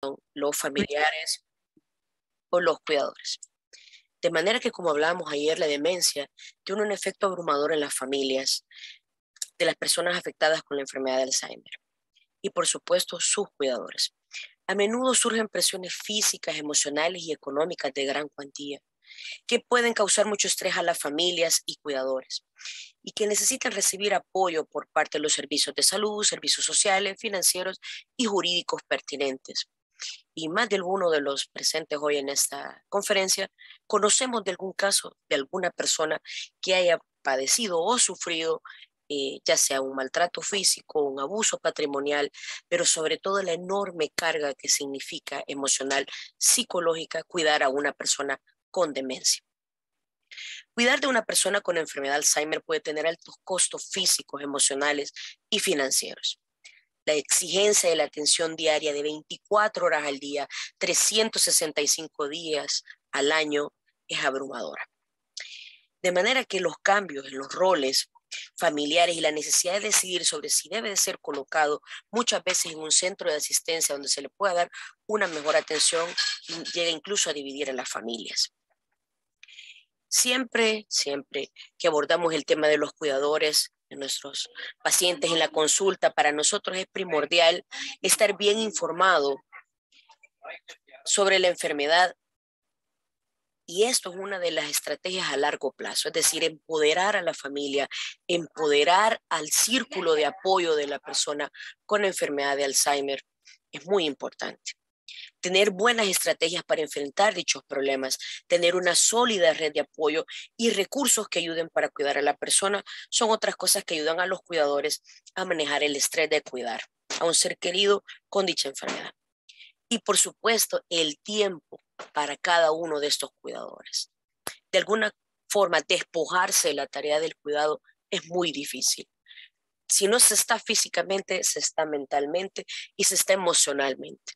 son los familiares o los cuidadores. De manera que, como hablábamos ayer, la demencia tiene un efecto abrumador en las familias de las personas afectadas con la enfermedad de Alzheimer y, por supuesto, sus cuidadores. A menudo surgen presiones físicas, emocionales y económicas de gran cuantía que pueden causar mucho estrés a las familias y cuidadores y que necesitan recibir apoyo por parte de los servicios de salud, servicios sociales, financieros y jurídicos pertinentes. Y más de alguno de los presentes hoy en esta conferencia conocemos de algún caso de alguna persona que haya padecido o sufrido ya sea un maltrato físico, un abuso patrimonial, pero sobre todo la enorme carga que significa emocional, psicológica, cuidar a una persona con demencia. Cuidar de una persona con enfermedad de Alzheimer puede tener altos costos físicos, emocionales y financieros. La exigencia de la atención diaria de 24 horas al día, 365 días al año es abrumadora. De manera que los cambios en los roles familiares y la necesidad de decidir sobre si debe de ser colocado muchas veces en un centro de asistencia donde se le pueda dar una mejor atención llega incluso a dividir a las familias. Siempre que abordamos el tema de los cuidadores de nuestros pacientes en la consulta, para nosotros es primordial estar bien informado sobre la enfermedad. Y esto es una de las estrategias a largo plazo, es decir, empoderar a la familia, empoderar al círculo de apoyo de la persona con enfermedad de Alzheimer es muy importante. Tener buenas estrategias para enfrentar dichos problemas, tener una sólida red de apoyo y recursos que ayuden para cuidar a la persona son otras cosas que ayudan a los cuidadores a manejar el estrés de cuidar a un ser querido con dicha enfermedad. Y por supuesto, el tiempo para cada uno de estos cuidadores. De alguna forma, despojarse de la tarea del cuidado es muy difícil. Si no se está físicamente, se está mentalmente y se está emocionalmente.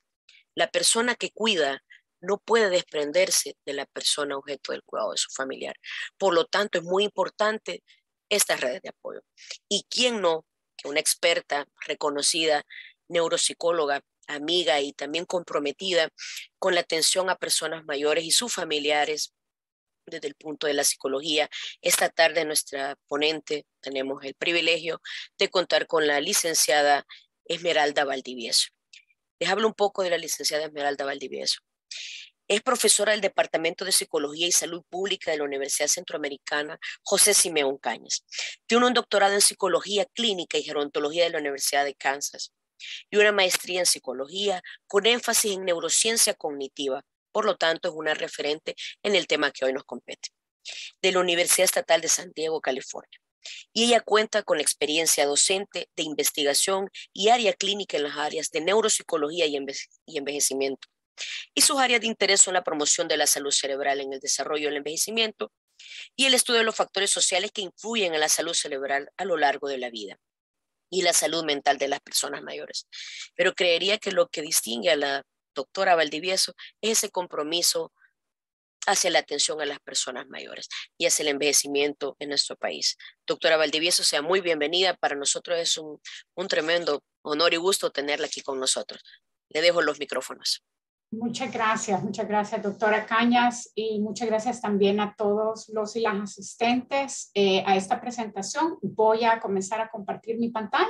La persona que cuida no puede desprenderse de la persona objeto del cuidado de su familiar. Por lo tanto, es muy importante estas redes de apoyo. Y quién no, que una experta reconocida, neuropsicóloga, amiga y también comprometida con la atención a personas mayores y sus familiares desde el punto de la psicología. Esta tarde nuestra ponente tenemos el privilegio de contar con la licenciada Esmeralda Valdivieso. Les hablo un poco de la licenciada Esmeralda Valdivieso. Es profesora del Departamento de Psicología y Salud Pública de la Universidad Centroamericana José Simeón Cañas. Tiene un doctorado en Psicología Clínica y Gerontología de la Universidad de Kansas y una maestría en Psicología con énfasis en neurociencia cognitiva. Por lo tanto, es una referente en el tema que hoy nos compete, de la Universidad Estatal de San Diego, California. Y ella cuenta con experiencia docente, de investigación y área clínica en las áreas de neuropsicología y envejecimiento. Y sus áreas de interés son la promoción de la salud cerebral en el desarrollo del envejecimiento y el estudio de los factores sociales que influyen en la salud cerebral a lo largo de la vida y la salud mental de las personas mayores. Pero creería que lo que distingue a la doctora Valdivieso es ese compromiso hacia la atención a las personas mayores y hacia el envejecimiento en nuestro país. Doctora Valdivieso, sea muy bienvenida. Para nosotros es un tremendo honor y gusto tenerla aquí con nosotros. Le dejo los micrófonos. Muchas gracias, doctora Cañas, y muchas gracias también a todos los y las asistentes a esta presentación. Voy a comenzar a compartir mi pantalla.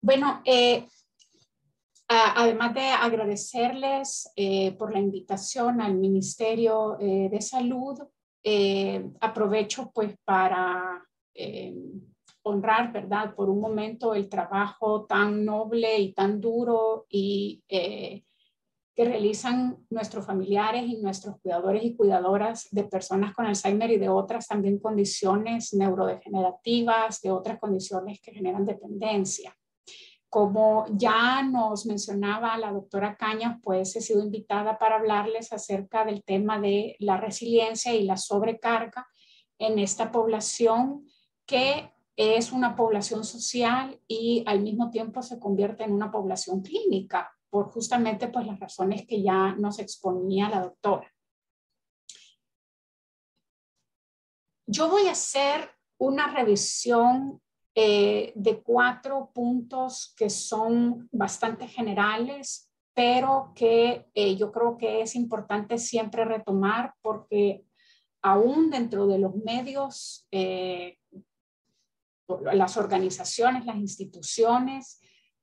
Bueno, además de agradecerles por la invitación al Ministerio de Salud, aprovecho pues para honrar, ¿verdad?, por un momento el trabajo tan noble y tan duro y que realizan nuestros familiares y nuestros cuidadores y cuidadoras de personas con Alzheimer y de otras también condiciones neurodegenerativas, de otras condiciones que generan dependencia. Como ya nos mencionaba la doctora Cañas, pues he sido invitada para hablarles acerca del tema de la resiliencia y la sobrecarga en esta población que es una población social y al mismo tiempo se convierte en una población clínica por justamente pues las razones que ya nos exponía la doctora. Yo voy a hacer una revisión de 4 puntos que son bastante generales, pero que yo creo que es importante siempre retomar porque aún dentro de los medios, las organizaciones, las instituciones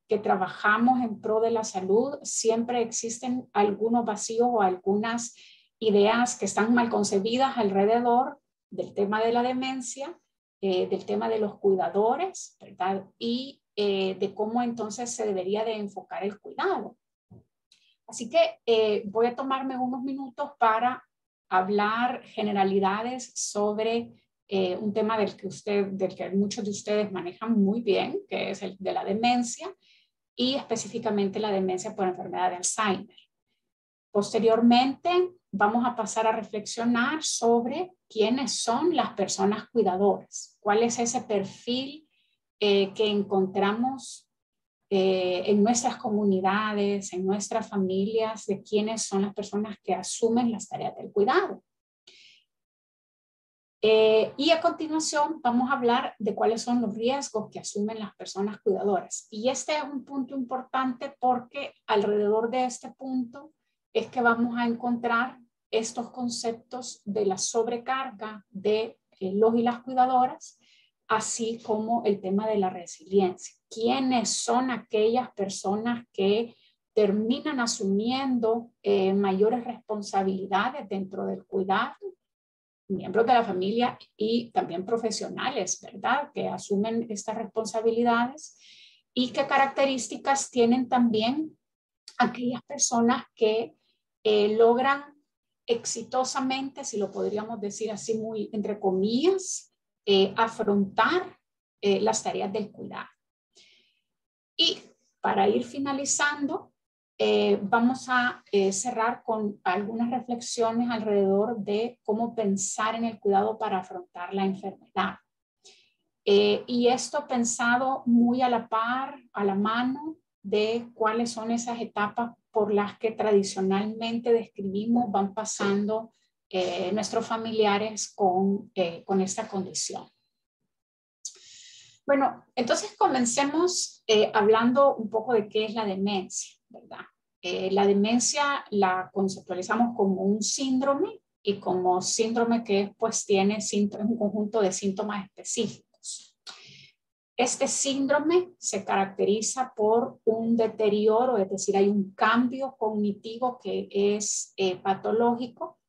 que trabajamos en pro de la salud, siempre existen algunos vacíos o algunas ideas que están mal concebidas alrededor del tema de la demencia, del tema de los cuidadores, ¿verdad? Y de cómo entonces se debería de enfocar el cuidado. Así que voy a tomarme unos minutos para hablar generalidades sobre un tema del que muchos de ustedes manejan muy bien, que es el de la demencia y específicamente la demencia por enfermedad de Alzheimer. Posteriormente, vamos a pasar a reflexionar sobre quiénes son las personas cuidadoras, cuál es ese perfil que encontramos en nuestras comunidades, en nuestras familias, de quiénes son las personas que asumen las tareas del cuidado. Y a continuación vamos a hablar de cuáles son los riesgos que asumen las personas cuidadoras. Y este es un punto importante porque alrededor de este punto es que vamos a encontrar estos conceptos de la sobrecarga de los y las cuidadoras, así como el tema de la resiliencia. ¿Quiénes son aquellas personas que terminan asumiendo mayores responsabilidades dentro del cuidado? Miembros de la familia y también profesionales, ¿verdad? Que asumen estas responsabilidades. ¿Y qué características tienen también aquellas personas que logran exitosamente, si lo podríamos decir así muy entre comillas, afrontar las tareas del cuidado? Y para ir finalizando, vamos a cerrar con algunas reflexiones alrededor de cómo pensar en el cuidado para afrontar la enfermedad. Y esto pensado muy a la par, a la mano de cuáles son esas etapas por las que tradicionalmente describimos van pasando nuestros familiares con esta condición. Bueno, entonces comencemos hablando un poco de qué es la demencia, ¿verdad? La demencia la conceptualizamos como un síndrome y como síndrome que pues tiene un conjunto de síntomas específicos. Este síndrome se caracteriza por un deterioro, es decir, hay un cambio cognitivo que es patológico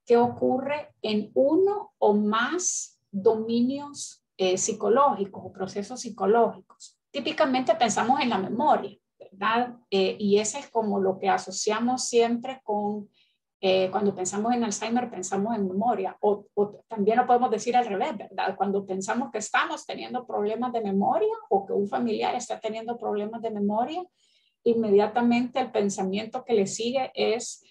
que ocurre en uno o más dominios psicológicos o procesos psicológicos. Típicamente pensamos en la memoria, ¿verdad? Y ese es como lo que asociamos siempre con, cuando pensamos en Alzheimer, pensamos en memoria. O también lo podemos decir al revés, ¿verdad? Cuando pensamos que estamos teniendo problemas de memoria o que un familiar está teniendo problemas de memoria, inmediatamente el pensamiento que le sigue es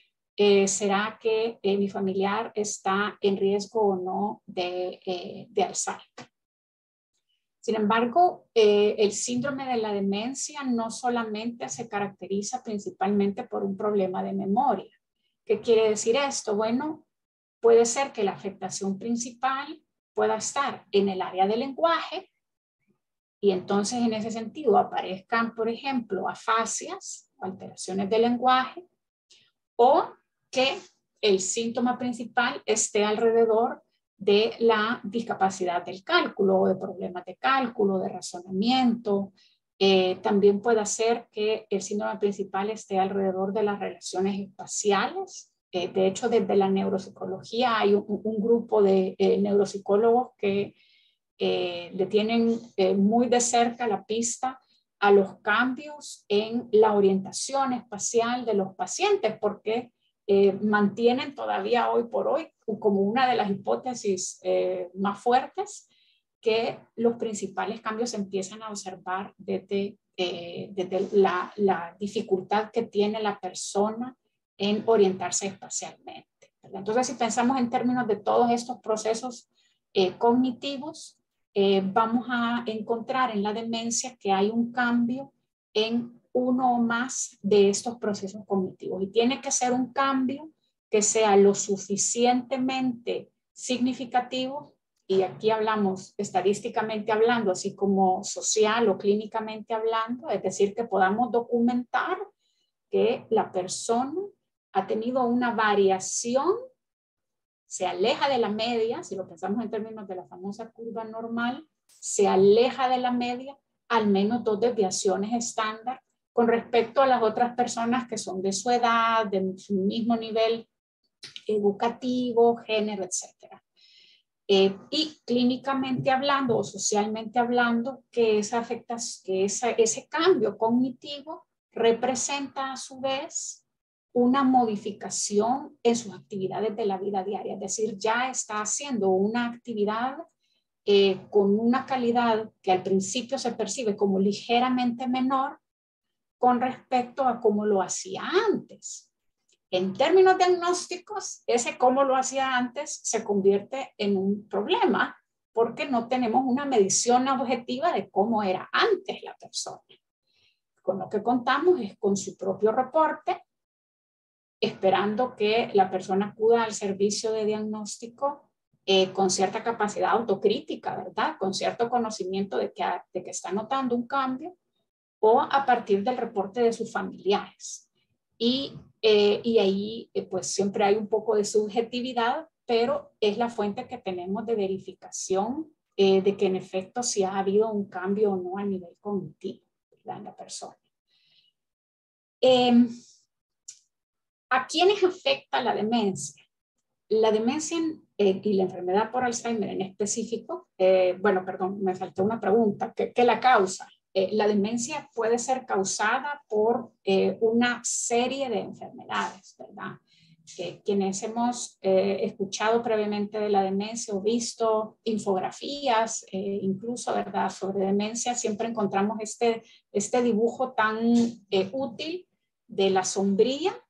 ¿será que mi familiar está en riesgo o no de Alzheimer? Sin embargo, el síndrome de la demencia no solamente se caracteriza principalmente por un problema de memoria. ¿Qué quiere decir esto? Bueno, puede ser que la afectación principal pueda estar en el área del lenguaje y entonces en ese sentido aparezcan, por ejemplo, afasias, alteraciones del lenguaje, o que el síntoma principal esté alrededor de la discapacidad del cálculo o de problemas de cálculo, de razonamiento. También puede ser que el síndrome principal esté alrededor de las relaciones espaciales. De hecho, desde la neuropsicología hay un grupo de neuropsicólogos que le tienen muy de cerca la pista a los cambios en la orientación espacial de los pacientes, porque mantienen todavía hoy por hoy como una de las hipótesis más fuertes que los principales cambios se empiezan a observar desde la dificultad que tiene la persona en orientarse espacialmente, ¿verdad? Entonces, si pensamos en términos de todos estos procesos cognitivos, vamos a encontrar en la demencia que hay un cambio en uno o más de estos procesos cognitivos y tiene que ser un cambio que sea lo suficientemente significativo y aquí hablamos estadísticamente hablando, así como social o clínicamente hablando, es decir, que podamos documentar que la persona ha tenido una variación, se aleja de la media, si lo pensamos en términos de la famosa curva normal, se aleja de la media al menos 2 desviaciones estándar con respecto a las otras personas que son de su edad, de su mismo nivel educativo, género, etc. Y clínicamente hablando o socialmente hablando, que ese cambio cognitivo representa a su vez una modificación en sus actividades de la vida diaria, es decir, ya está haciendo una actividad con una calidad que al principio se percibe como ligeramente menor con respecto a cómo lo hacía antes. En términos diagnósticos, ese cómo lo hacía antes se convierte en un problema porque no tenemos una medición objetiva de cómo era antes la persona. Con lo que contamos es con su propio reporte, esperando que la persona acuda al servicio de diagnóstico con cierta capacidad autocrítica, ¿verdad? Con cierto conocimiento de que está notando un cambio, o a partir del reporte de sus familiares. Y ahí pues siempre hay un poco de subjetividad, pero es la fuente que tenemos de verificación de que en efecto sí ha habido un cambio o no a nivel cognitivo, ¿verdad? En la persona. ¿A quiénes afecta la demencia? La demencia y la enfermedad por Alzheimer en específico, bueno, perdón, me faltó una pregunta, ¿qué la causa? La demencia puede ser causada por una serie de enfermedades, ¿verdad? Quienes hemos escuchado previamente de la demencia o visto infografías, incluso, ¿verdad?, sobre demencia, siempre encontramos este dibujo tan útil de la sombría,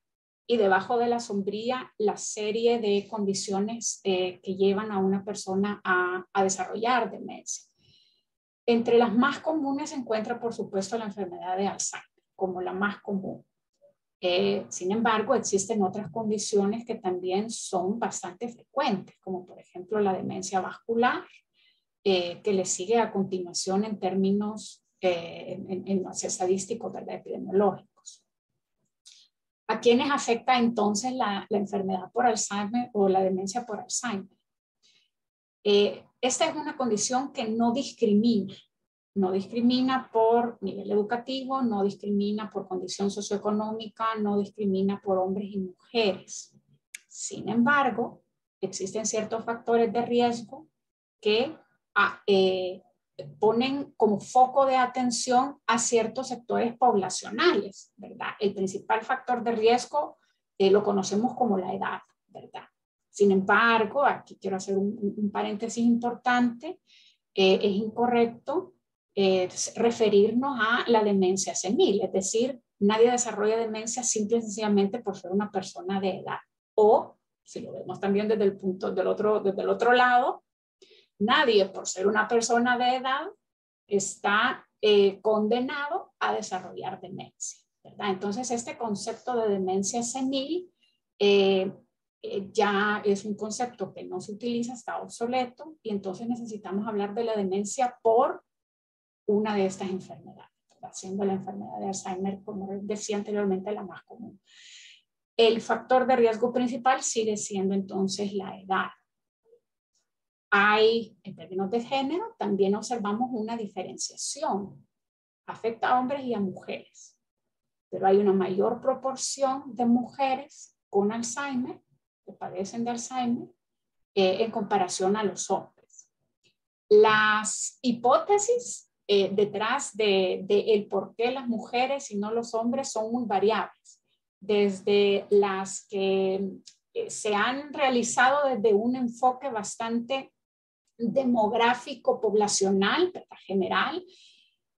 y debajo de la sombría la serie de condiciones que llevan a una persona a desarrollar demencia. Entre las más comunes se encuentra, por supuesto, la enfermedad de Alzheimer, como la más común. Sin embargo, existen otras condiciones que también son bastante frecuentes, como por ejemplo la demencia vascular, que le sigue a continuación en términos en los estadísticos, ¿verdad?, epidemiológicos. ¿A quiénes afecta entonces la enfermedad por Alzheimer o la demencia por Alzheimer? Esta es una condición que no discrimina por nivel educativo, no discrimina por condición socioeconómica, no discrimina por hombres y mujeres. Sin embargo, existen ciertos factores de riesgo que ponen como foco de atención a ciertos sectores poblacionales, ¿verdad? El principal factor de riesgo lo conocemos como la edad, ¿verdad? Sin embargo, aquí quiero hacer un paréntesis importante, es incorrecto referirnos a la demencia senil, es decir, nadie desarrolla demencia simple y sencillamente por ser una persona de edad. O, si lo vemos también desde el punto desde el otro lado, nadie por ser una persona de edad está condenado a desarrollar demencia, ¿verdad? Entonces, este concepto de demencia senil ya es un concepto que no se utiliza, está obsoleto, y entonces necesitamos hablar de la demencia por una de estas enfermedades, ¿verdad?, siendo la enfermedad de Alzheimer, como decía anteriormente, la más común. El factor de riesgo principal sigue siendo entonces la edad. En términos de género, también observamos una diferenciación. Afecta a hombres y a mujeres, pero hay una mayor proporción de mujeres con Alzheimer, que padecen de Alzheimer, en comparación a los hombres. Las hipótesis detrás de el por qué las mujeres y no los hombres son muy variables, desde las que se han realizado desde un enfoque bastante demográfico poblacional, general,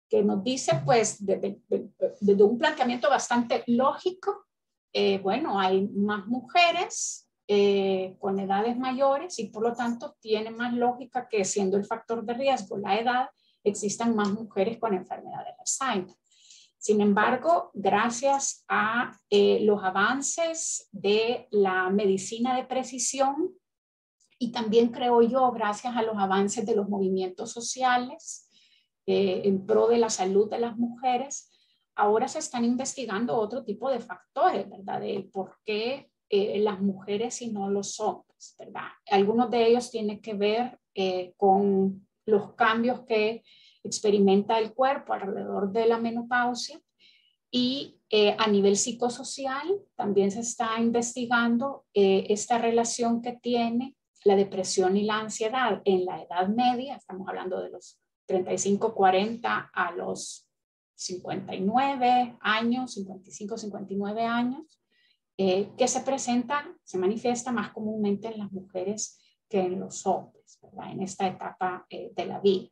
que nos dice, pues, desde un planteamiento bastante lógico, bueno, hay más mujeres con edades mayores y por lo tanto tiene más lógica que, siendo el factor de riesgo la edad, existan más mujeres con enfermedad de Alzheimer. Sin embargo, gracias a los avances de la medicina de precisión, Y también creo yo, gracias a los avances de los movimientos sociales en pro de la salud de las mujeres, ahora se están investigando otro tipo de factores, ¿verdad? De por qué las mujeres y no los hombres, ¿verdad? Algunos de ellos tienen que ver con los cambios que experimenta el cuerpo alrededor de la menopausia y a nivel psicosocial también se está investigando esta relación que tiene la depresión y la ansiedad en la edad media, estamos hablando de los 35, 40 a los 59 años, 55, 59 años, que se manifiesta más comúnmente en las mujeres que en los hombres, ¿verdad? En esta etapa de la vida.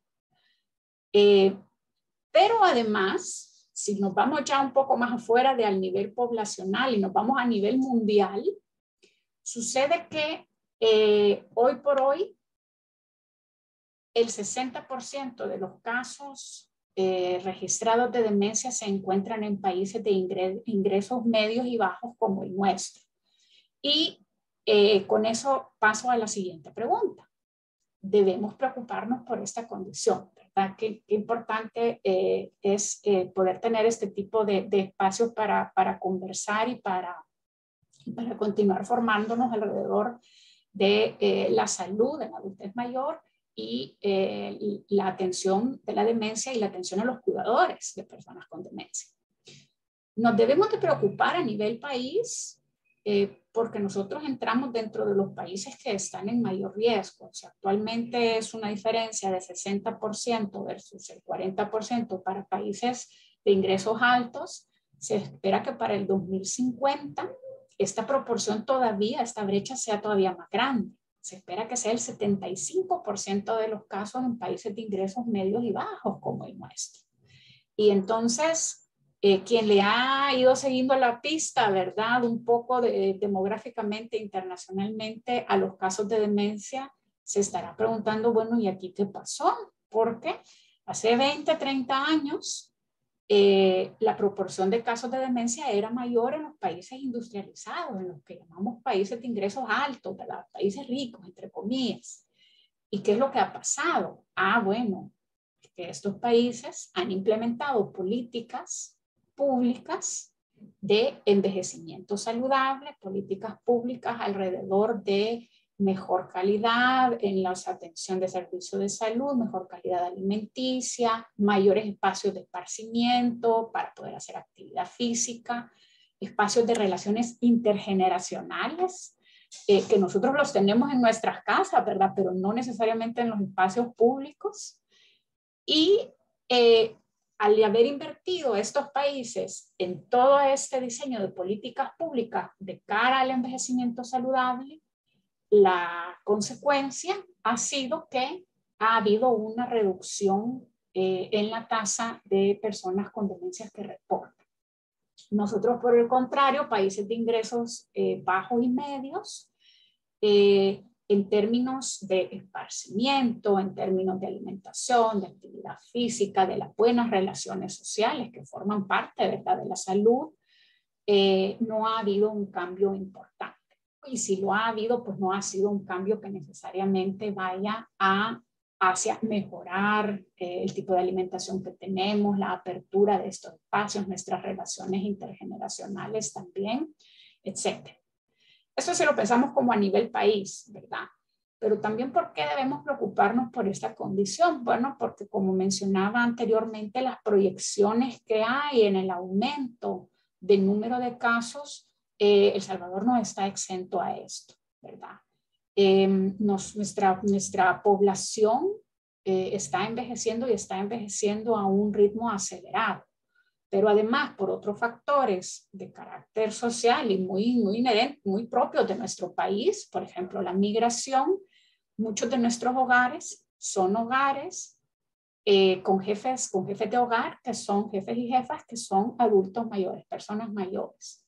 Pero además, si nos vamos ya un poco más afuera del nivel poblacional y nos vamos a nivel mundial, sucede que hoy por hoy el 60% de los casos registrados de demencia se encuentran en países de ingresos medios y bajos como el nuestro. Y con eso paso a la siguiente pregunta. Debemos preocuparnos por esta condición, ¿verdad? Qué importante es poder tener este tipo de espacios para conversar y para continuar formándonos alrededor de la salud en la adultez mayor y la atención de la demencia y la atención a los cuidadores de personas con demencia. Nos debemos de preocupar a nivel país porque nosotros entramos dentro de los países que están en mayor riesgo. O sea, actualmente es una diferencia de 60% versus el 40% para países de ingresos altos. Se espera que para el 2050 esta proporción todavía, esta brecha sea todavía más grande. Se espera que sea el 75% de los casos en países de ingresos medios y bajos como el nuestro. Y entonces, quien le ha ido siguiendo la pista, ¿verdad? Un poco demográficamente, internacionalmente, a los casos de demencia, se estará preguntando, bueno, ¿y aquí qué pasó? Porque hace 20, 30 años, la proporción de casos de demencia era mayor en los países industrializados, en los que llamamos países de ingresos altos, ¿verdad? Países ricos, entre comillas. ¿Y qué es lo que ha pasado? Bueno, que estos países han implementado políticas públicas de envejecimiento saludable, políticas públicas alrededor de mejor calidad en la atención de servicios de salud, mejor calidad alimenticia, mayores espacios de esparcimiento para poder hacer actividad física, espacios de relaciones intergeneracionales, que nosotros los tenemos en nuestras casas, ¿verdad? Pero no necesariamente en los espacios públicos. Y al haber invertido estos países en todo este diseño de políticas públicas de cara al envejecimiento saludable, la consecuencia ha sido que ha habido una reducción en la tasa de personas con demencias que reportan. Nosotros, por el contrario, países de ingresos bajos y medios, en términos de esparcimiento, en términos de alimentación, de actividad física, de las buenas relaciones sociales que forman parte, ¿verdad?, de la salud, no ha habido un cambio importante. Y si lo ha habido, pues no ha sido un cambio que necesariamente vaya hacia mejorar el tipo de alimentación que tenemos, la apertura de estos espacios, nuestras relaciones intergeneracionales también, etc. Eso se lo pensamos como a nivel país, ¿verdad? Pero también, ¿por qué debemos preocuparnos por esta condición? Bueno, porque como mencionaba anteriormente, las proyecciones que hay en el aumento del número de casos, El Salvador no está exento a esto, ¿verdad? Nuestra población está envejeciendo y está envejeciendo a un ritmo acelerado. Pero además, por otros factores de carácter social y muy propios de nuestro país, por ejemplo, la migración, muchos de nuestros hogares son hogares con jefes de hogar, que son jefes y jefas, que son adultos mayores, personas mayores.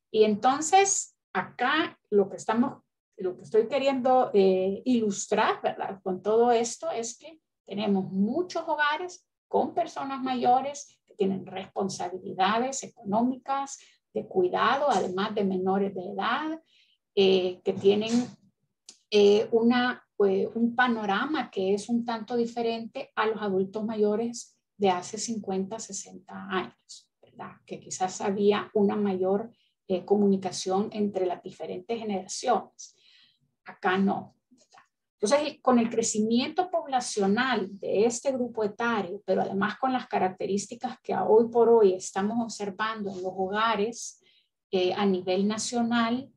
Y entonces, acá lo que estoy queriendo ilustrar, ¿verdad?, con todo esto es que tenemos muchos hogares con personas mayores que tienen responsabilidades económicas de cuidado, además de menores de edad, que tienen un panorama que es un tanto diferente a los adultos mayores de hace 50, 60 años, ¿verdad? Que quizás había una mayor comunicación entre las diferentes generaciones. Acá no. Entonces, con el crecimiento poblacional de este grupo etario, pero además con las características que hoy por hoy estamos observando en los hogares a nivel nacional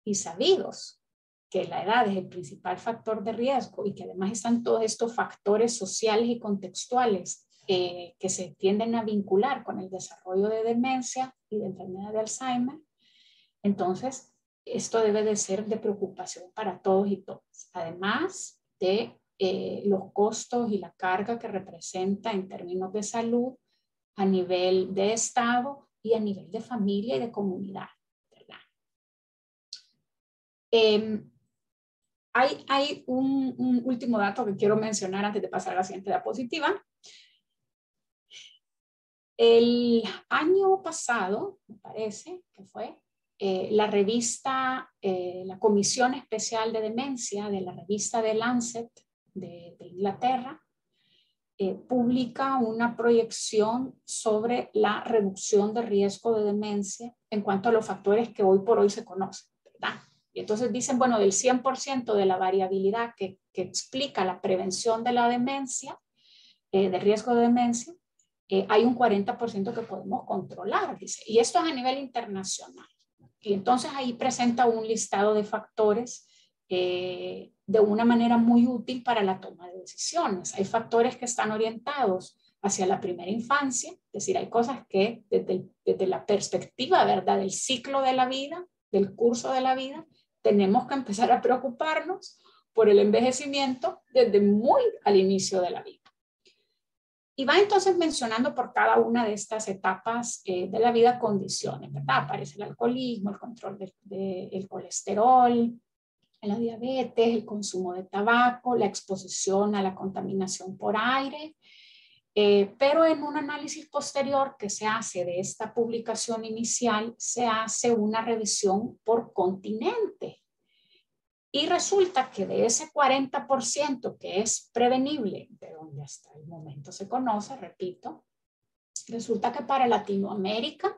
y sabidos que la edad es el principal factor de riesgo y que además están todos estos factores sociales y contextuales que se tienden a vincular con el desarrollo de demencia y de enfermedad de Alzheimer, entonces esto debe de ser de preocupación para todos y todas, además de los costos y la carga que representa en términos de salud a nivel de Estado y a nivel de familia y de comunidad, ¿verdad? Hay un último dato que quiero mencionar antes de pasar a la siguiente diapositiva. El año pasado, me parece que fue, la revista, la Comisión Especial de Demencia de la revista The Lancet de Inglaterra, publica una proyección sobre la reducción de riesgo de demencia en cuanto a los factores que hoy por hoy se conocen, ¿verdad? Y entonces dicen, bueno, del 100% de la variabilidad que explica la prevención de la demencia, de riesgo de demencia, hay un 40% que podemos controlar, dice. Y esto es a nivel internacional. Y entonces ahí presenta un listado de factores de una manera muy útil para la toma de decisiones. Hay factores que están orientados hacia la primera infancia, es decir, hay cosas que desde la perspectiva, ¿verdad?, del ciclo de la vida, del curso de la vida, tenemos que empezar a preocuparnos por el envejecimiento desde muy al inicio de la vida. Y va entonces mencionando por cada una de estas etapas de la vida condiciones, ¿verdad? Aparece el alcoholismo, el control del colesterol, la diabetes, el consumo de tabaco, la exposición a la contaminación por aire. Pero en un análisis posterior que se hace de esta publicación inicial, se hace una revisión por continente. Y resulta que de ese 40% que es prevenible, de donde hasta el momento se conoce, repito, resulta que para Latinoamérica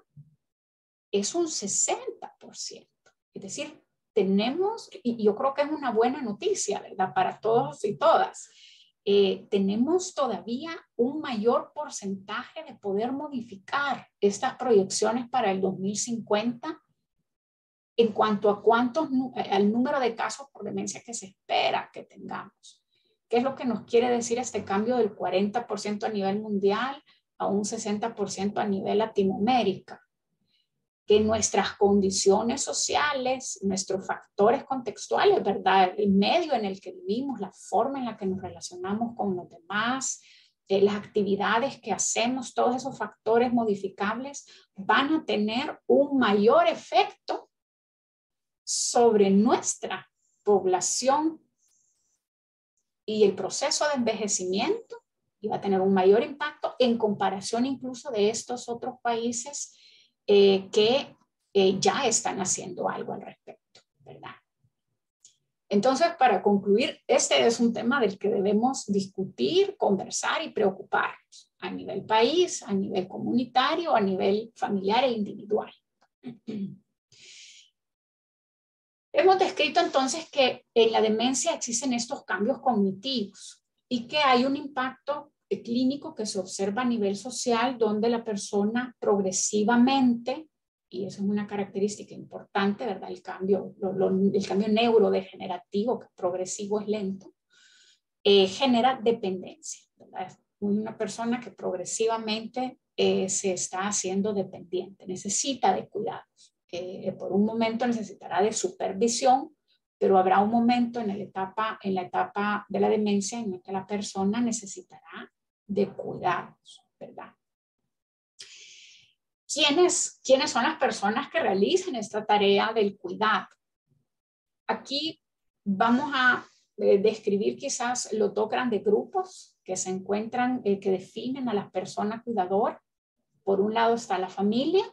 es un 60%. Es decir, tenemos, y yo creo que es una buena noticia, ¿verdad?, para todos y todas, tenemos todavía un mayor porcentaje de poder modificar estas proyecciones para el 2050 en cuanto a al número de casos por demencia que se espera que tengamos. ¿Qué es lo que nos quiere decir este cambio del 40% a nivel mundial a un 60% a nivel Latinoamérica? Que nuestras condiciones sociales, nuestros factores contextuales, ¿verdad?, el medio en el que vivimos, la forma en la que nos relacionamos con los demás, las actividades que hacemos, todos esos factores modificables van a tener un mayor efecto sobre nuestra población y el proceso de envejecimiento, y va a tener un mayor impacto en comparación incluso de estos otros países que ya están haciendo algo al respecto, ¿verdad? Entonces, para concluir, este es un tema del que debemos discutir, conversar y preocuparnos a nivel país, a nivel comunitario, a nivel familiar e individual. Hemos descrito entonces que en la demencia existen estos cambios cognitivos y que hay un impacto clínico que se observa a nivel social donde la persona progresivamente, y eso es una característica importante, ¿verdad? El cambio neurodegenerativo, que progresivo es lento, genera dependencia, ¿verdad? Una persona que progresivamente se está haciendo dependiente, necesita de cuidados. Por un momento necesitará de supervisión, pero habrá un momento en la etapa de la demencia en la que la persona necesitará de cuidados, ¿verdad? ¿Quiénes son las personas que realizan esta tarea del cuidado? Aquí vamos a describir quizás los dos grandes grupos que se encuentran, que definen a las personas cuidadoras. Por un lado está la familia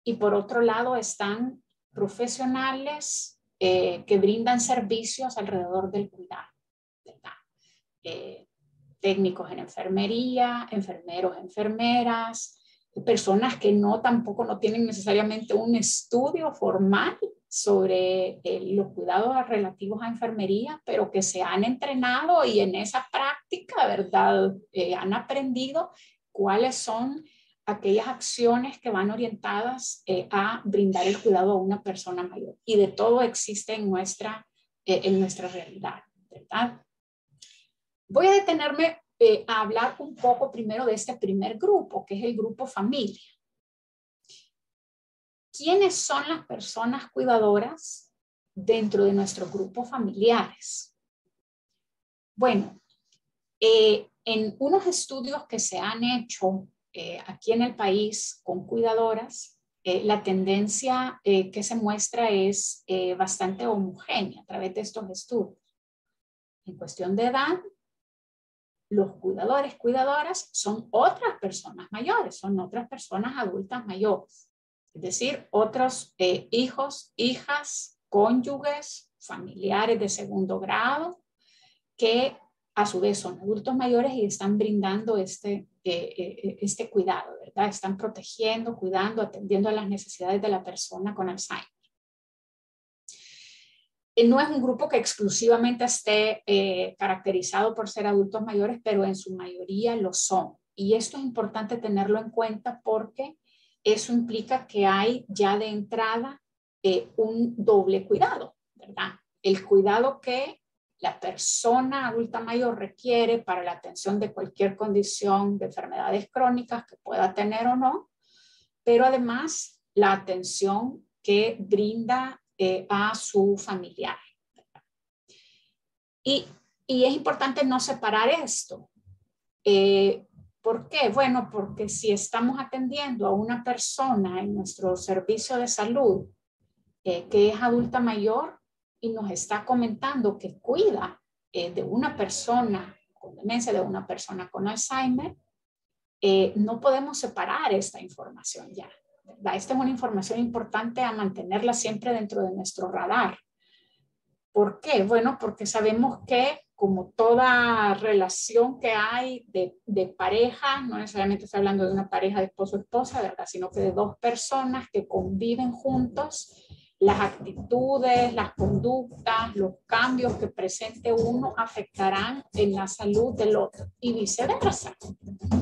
y por otro lado están profesionales que brindan servicios alrededor del cuidado, ¿verdad? Técnicos en enfermería, enfermeros, enfermeras, personas que tampoco no tienen necesariamente un estudio formal sobre los cuidados relativos a enfermería, pero que se han entrenado y en esa práctica, ¿verdad? Han aprendido cuáles son aquellas acciones que van orientadas a brindar el cuidado a una persona mayor. Y de todo existe en nuestra realidad, ¿verdad? Voy a detenerme a hablar un poco primero de este primer grupo, que es el grupo familia. ¿Quiénes son las personas cuidadoras dentro de nuestros grupos familiares? Bueno, en unos estudios que se han hecho aquí en el país con cuidadoras, la tendencia que se muestra es bastante homogénea a través de estos estudios. En cuestión de edad, los cuidadores, cuidadoras son otras personas mayores, son otras personas adultas mayores. Es decir, otros hijos, hijas, cónyuges, familiares de segundo grado, que a su vez son adultos mayores y están brindando este cuidado, ¿verdad? Están protegiendo, cuidando, atendiendo a las necesidades de la persona con Alzheimer. No es un grupo que exclusivamente esté caracterizado por ser adultos mayores, pero en su mayoría lo son. Y esto es importante tenerlo en cuenta porque eso implica que hay ya de entrada un doble cuidado, ¿verdad? El cuidado que la persona adulta mayor requiere para la atención de cualquier condición de enfermedades crónicas que pueda tener o no, pero además la atención que brinda a su familiar. Y es importante no separar esto. ¿Por qué? Bueno, porque si estamos atendiendo a una persona en nuestro servicio de salud que es adulta mayor y nos está comentando que cuida de una persona con demencia, de una persona con Alzheimer, no podemos separar esta información ya, ¿verdad? Esta es una información importante a mantenerla siempre dentro de nuestro radar. ¿Por qué? Bueno, porque sabemos que como toda relación que hay de pareja, no necesariamente estoy hablando de una pareja de esposo o esposa, ¿verdad? Sino que de dos personas que conviven juntos, las actitudes, las conductas, los cambios que presente uno afectarán en la salud del otro y viceversa,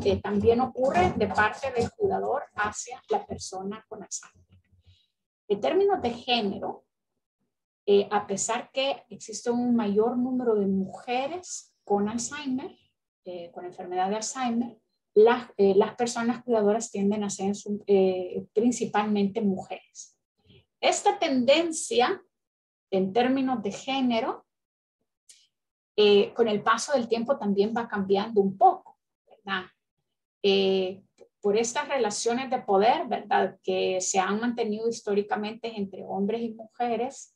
que también ocurre de parte del cuidador hacia la persona con Alzheimer. En términos de género, a pesar que existe un mayor número de mujeres con Alzheimer, con enfermedad de Alzheimer, las personas cuidadoras tienden a ser principalmente mujeres. Esta tendencia en términos de género, con el paso del tiempo también va cambiando un poco, ¿verdad? Por estas relaciones de poder, ¿verdad? Que se han mantenido históricamente entre hombres y mujeres.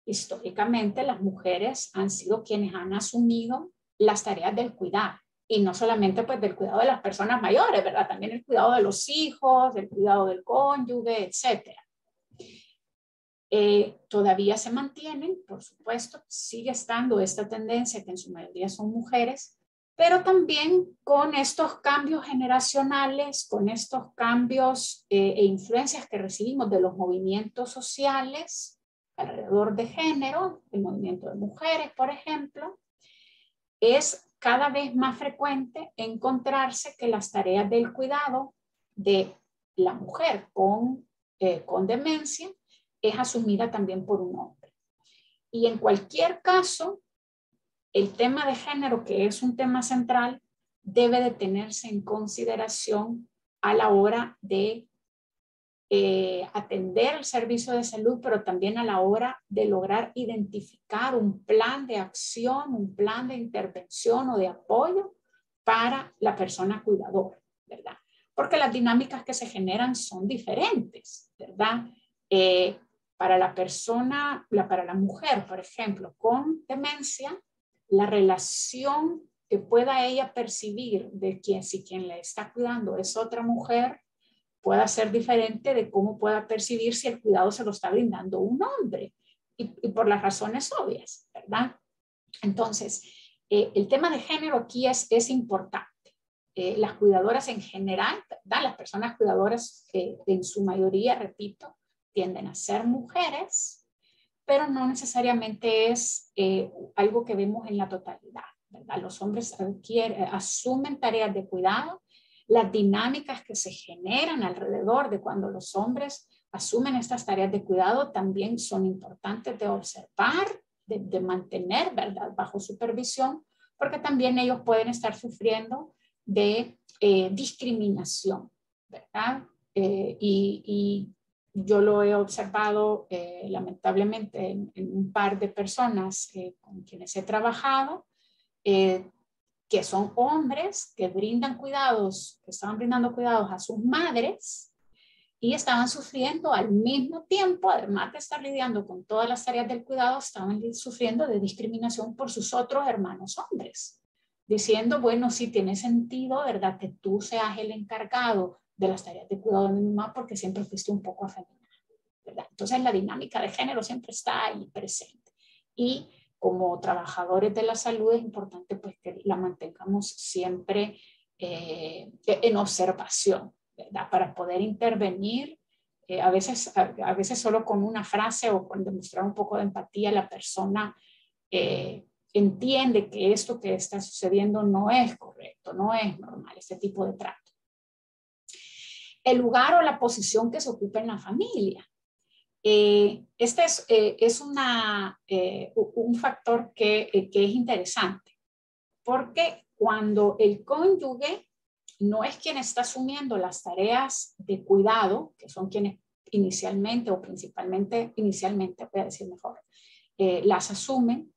Históricamente las mujeres han sido quienes han asumido las tareas del cuidado y no solamente pues del cuidado de las personas mayores, ¿verdad? También el cuidado de los hijos, el cuidado del cónyuge, etcétera. Todavía se mantienen, por supuesto, sigue estando esta tendencia que en su mayoría son mujeres, pero también con estos cambios generacionales, con estos cambios e influencias que recibimos de los movimientos sociales alrededor de género, el movimiento de mujeres, por ejemplo, es cada vez más frecuente encontrarse que las tareas del cuidado de la mujer con demencia es asumida también por un hombre. Y en cualquier caso, el tema de género, que es un tema central, debe de tenerse en consideración a la hora de atender el servicio de salud, pero también a la hora de lograr identificar un plan de acción, un plan de intervención o de apoyo para la persona cuidadora, ¿verdad? Porque las dinámicas que se generan son diferentes, ¿verdad? Para la persona, para la mujer, por ejemplo, con demencia, la relación que pueda ella percibir de si quien le está cuidando es otra mujer, pueda ser diferente de cómo pueda percibir si el cuidado se lo está brindando un hombre. y por las razones obvias, ¿verdad? Entonces, el tema de género aquí es importante. Las cuidadoras en general, ¿verdad? Las personas cuidadoras en su mayoría, repito, tienden a ser mujeres, pero no necesariamente es algo que vemos en la totalidad, ¿verdad? Los hombres asumen tareas de cuidado, las dinámicas que se generan alrededor de cuando los hombres asumen estas tareas de cuidado también son importantes de observar, de mantener, ¿verdad?, bajo supervisión, porque también ellos pueden estar sufriendo de discriminación, ¿verdad? Y yo lo he observado lamentablemente en un par de personas con quienes he trabajado, que son hombres que brindan cuidados, que estaban brindando cuidados a sus madres y estaban sufriendo al mismo tiempo, además de estar lidiando con todas las tareas del cuidado, estaban sufriendo de discriminación por sus otros hermanos hombres, diciendo, bueno, sí tiene sentido, ¿verdad?, que tú seas el encargado de las tareas de cuidado de mi mamá porque siempre fuiste un poco afeminada, ¿verdad? Entonces la dinámica de género siempre está ahí presente. Y como trabajadores de la salud es importante pues que la mantengamos siempre en observación, ¿verdad?, para poder intervenir. A veces solo con una frase o con demostrar un poco de empatía la persona entiende que esto que está sucediendo no es correcto, no es normal, este tipo de trato. El lugar o la posición que se ocupa en la familia. Este es un factor que es interesante, porque cuando el cónyuge no es quien está asumiendo las tareas de cuidado, que son quienes inicialmente o principalmente, inicialmente, voy a decir mejor, las asumen,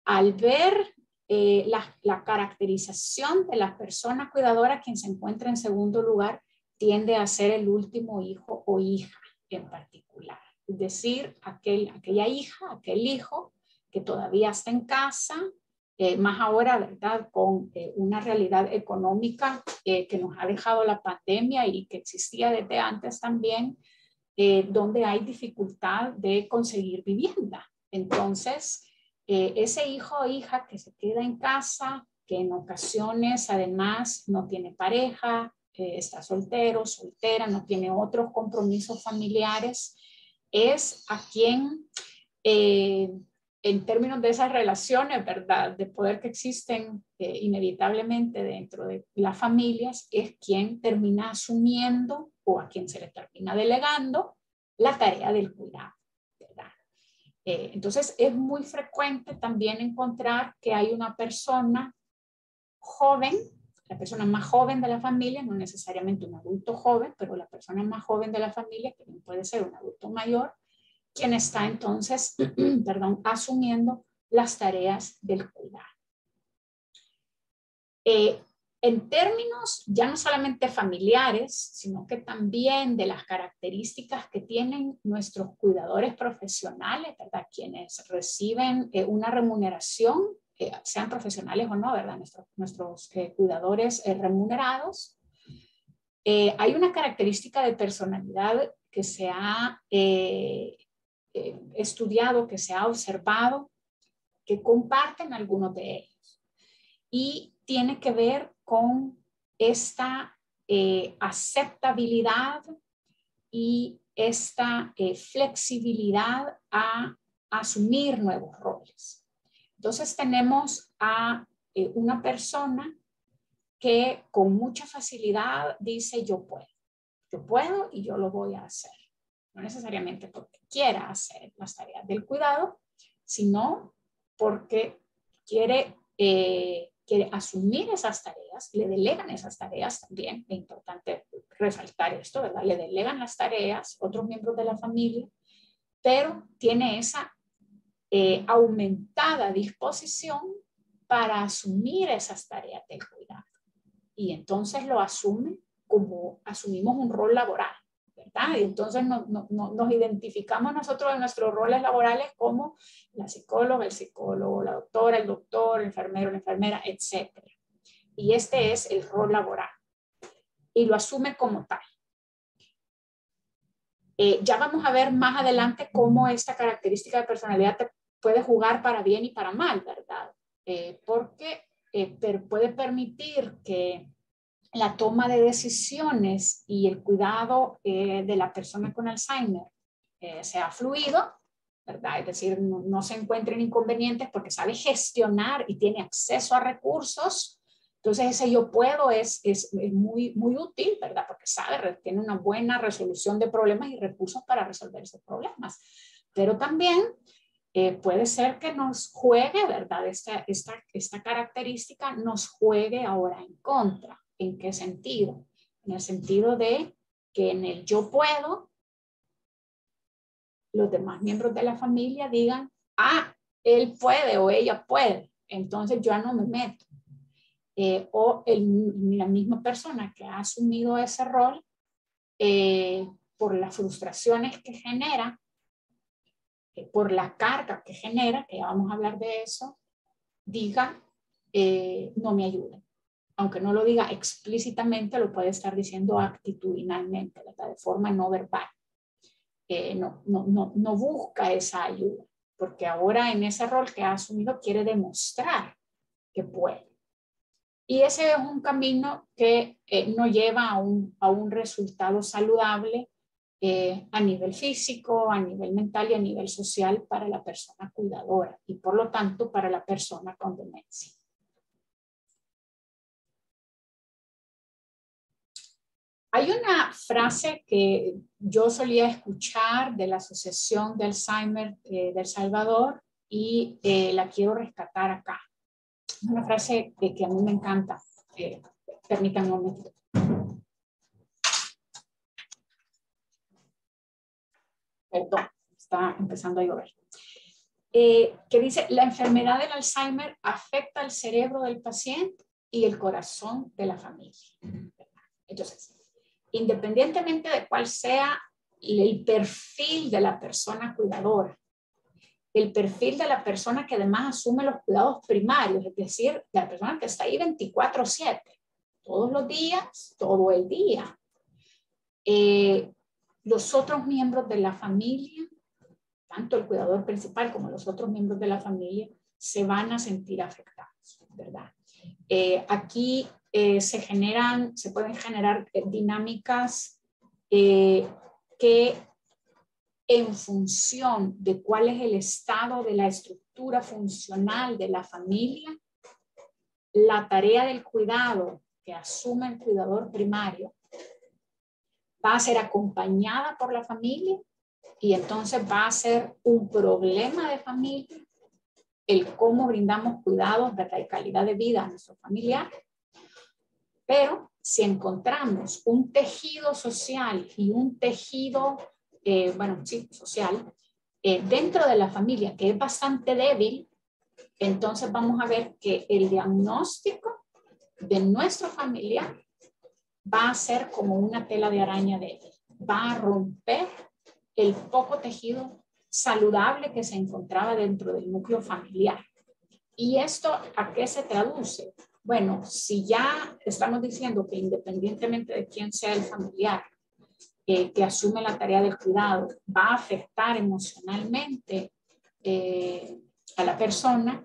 al ver la caracterización de la persona cuidadora, quien se encuentra en segundo lugar, tiende a ser el último hijo o hija en particular. Es decir, aquella hija, aquel hijo que todavía está en casa, más ahora, ¿verdad?, con una realidad económica que nos ha dejado la pandemia y que existía desde antes también, donde hay dificultad de conseguir vivienda. Entonces, ese hijo o hija que se queda en casa, que en ocasiones además no tiene pareja, está soltero, soltera, no tiene otros compromisos familiares, es a quien, en términos de esas relaciones, ¿verdad?, de poder que existen inevitablemente dentro de las familias, es quien termina asumiendo o a quien se le termina delegando la tarea del cuidado, ¿verdad? Entonces es muy frecuente también encontrar que hay una persona joven, la persona más joven de la familia, no necesariamente un adulto joven, pero la persona más joven de la familia, que puede ser un adulto mayor, quien está entonces, perdón, asumiendo las tareas del cuidado. En términos ya no solamente familiares, sino que también de las características que tienen nuestros cuidadores profesionales, ¿verdad?, quienes reciben una remuneración, sean profesionales o no, ¿verdad?, nuestros cuidadores remunerados. Hay una característica de personalidad que se ha estudiado, que se ha observado, que comparten algunos de ellos. Y tiene que ver con esta aceptabilidad y esta flexibilidad a asumir nuevos roles. Entonces tenemos a una persona que con mucha facilidad dice yo puedo y yo lo voy a hacer. No necesariamente porque quiera hacer las tareas del cuidado, sino porque quiere asumir esas tareas, le delegan esas tareas también, es importante resaltar esto, ¿verdad? Le delegan las tareas otros miembros de la familia, pero tiene esa aumentada disposición para asumir esas tareas del cuidado. Y entonces lo asume como asumimos un rol laboral, ¿verdad? Y entonces nos identificamos nosotros en nuestros roles laborales como la psicóloga, el psicólogo, la doctora, el doctor, el enfermero, la enfermera, etc. Y este es el rol laboral. Y lo asume como tal. Ya vamos a ver más adelante cómo esta característica de personalidad te puede jugar para bien y para mal, ¿verdad? Porque puede permitir que la toma de decisiones y el cuidado de la persona con Alzheimer sea fluido, ¿verdad? Es decir, no se encuentren inconvenientes porque sabe gestionar y tiene acceso a recursos. Entonces ese yo puedo es muy, muy útil, ¿verdad? Porque sabe, tiene una buena resolución de problemas y recursos para resolver esos problemas. Pero también puede ser que nos juegue, ¿verdad? Esta característica nos juegue ahora en contra. ¿En qué sentido? En el sentido de que en el yo puedo, los demás miembros de la familia digan, ah, él puede o ella puede, entonces yo no me meto. La misma persona que ha asumido ese rol, por las frustraciones que genera, por la carga que genera, que ya vamos a hablar de eso, diga, no me ayuda. Aunque no lo diga explícitamente, lo puede estar diciendo actitudinalmente, ¿verdad? De forma no verbal. No busca esa ayuda, porque ahora en ese rol que ha asumido quiere demostrar que puede. Y ese es un camino que no lleva a un resultado saludable a nivel físico, a nivel mental y a nivel social para la persona cuidadora y por lo tanto para la persona con demencia. Hay una frase que yo solía escuchar de la Asociación de Alzheimer de El Salvador y la quiero rescatar acá. Es una frase que a mí me encanta. Permítanme un momento. Perdón, está empezando a llover. Que dice, la enfermedad del Alzheimer afecta al cerebro del paciente y el corazón de la familia. Entonces, independientemente de cuál sea el perfil de la persona cuidadora, el perfil de la persona que además asume los cuidados primarios, es decir, de la persona que está ahí 24/7, todos los días, todo el día. Los otros miembros de la familia, tanto el cuidador principal como los otros miembros de la familia, se van a sentir afectados, ¿verdad? Aquí se pueden generar dinámicas que en función de cuál es el estado de la estructura funcional de la familia, la tarea del cuidado que asume el cuidador primario va a ser acompañada por la familia y entonces va a ser un problema de familia el cómo brindamos cuidados, ¿verdad? Y calidad de vida a nuestro familiar. Pero si encontramos un tejido social y un tejido, social, dentro de la familia que es bastante débil, entonces vamos a ver que el diagnóstico de nuestro familiar va a ser como una tela de araña débil. Va a romper el poco tejido saludable que se encontraba dentro del núcleo familiar. ¿Y esto a qué se traduce? Bueno, si ya estamos diciendo que independientemente de quién sea el familiar que asume la tarea del cuidado, va a afectar emocionalmente a la persona,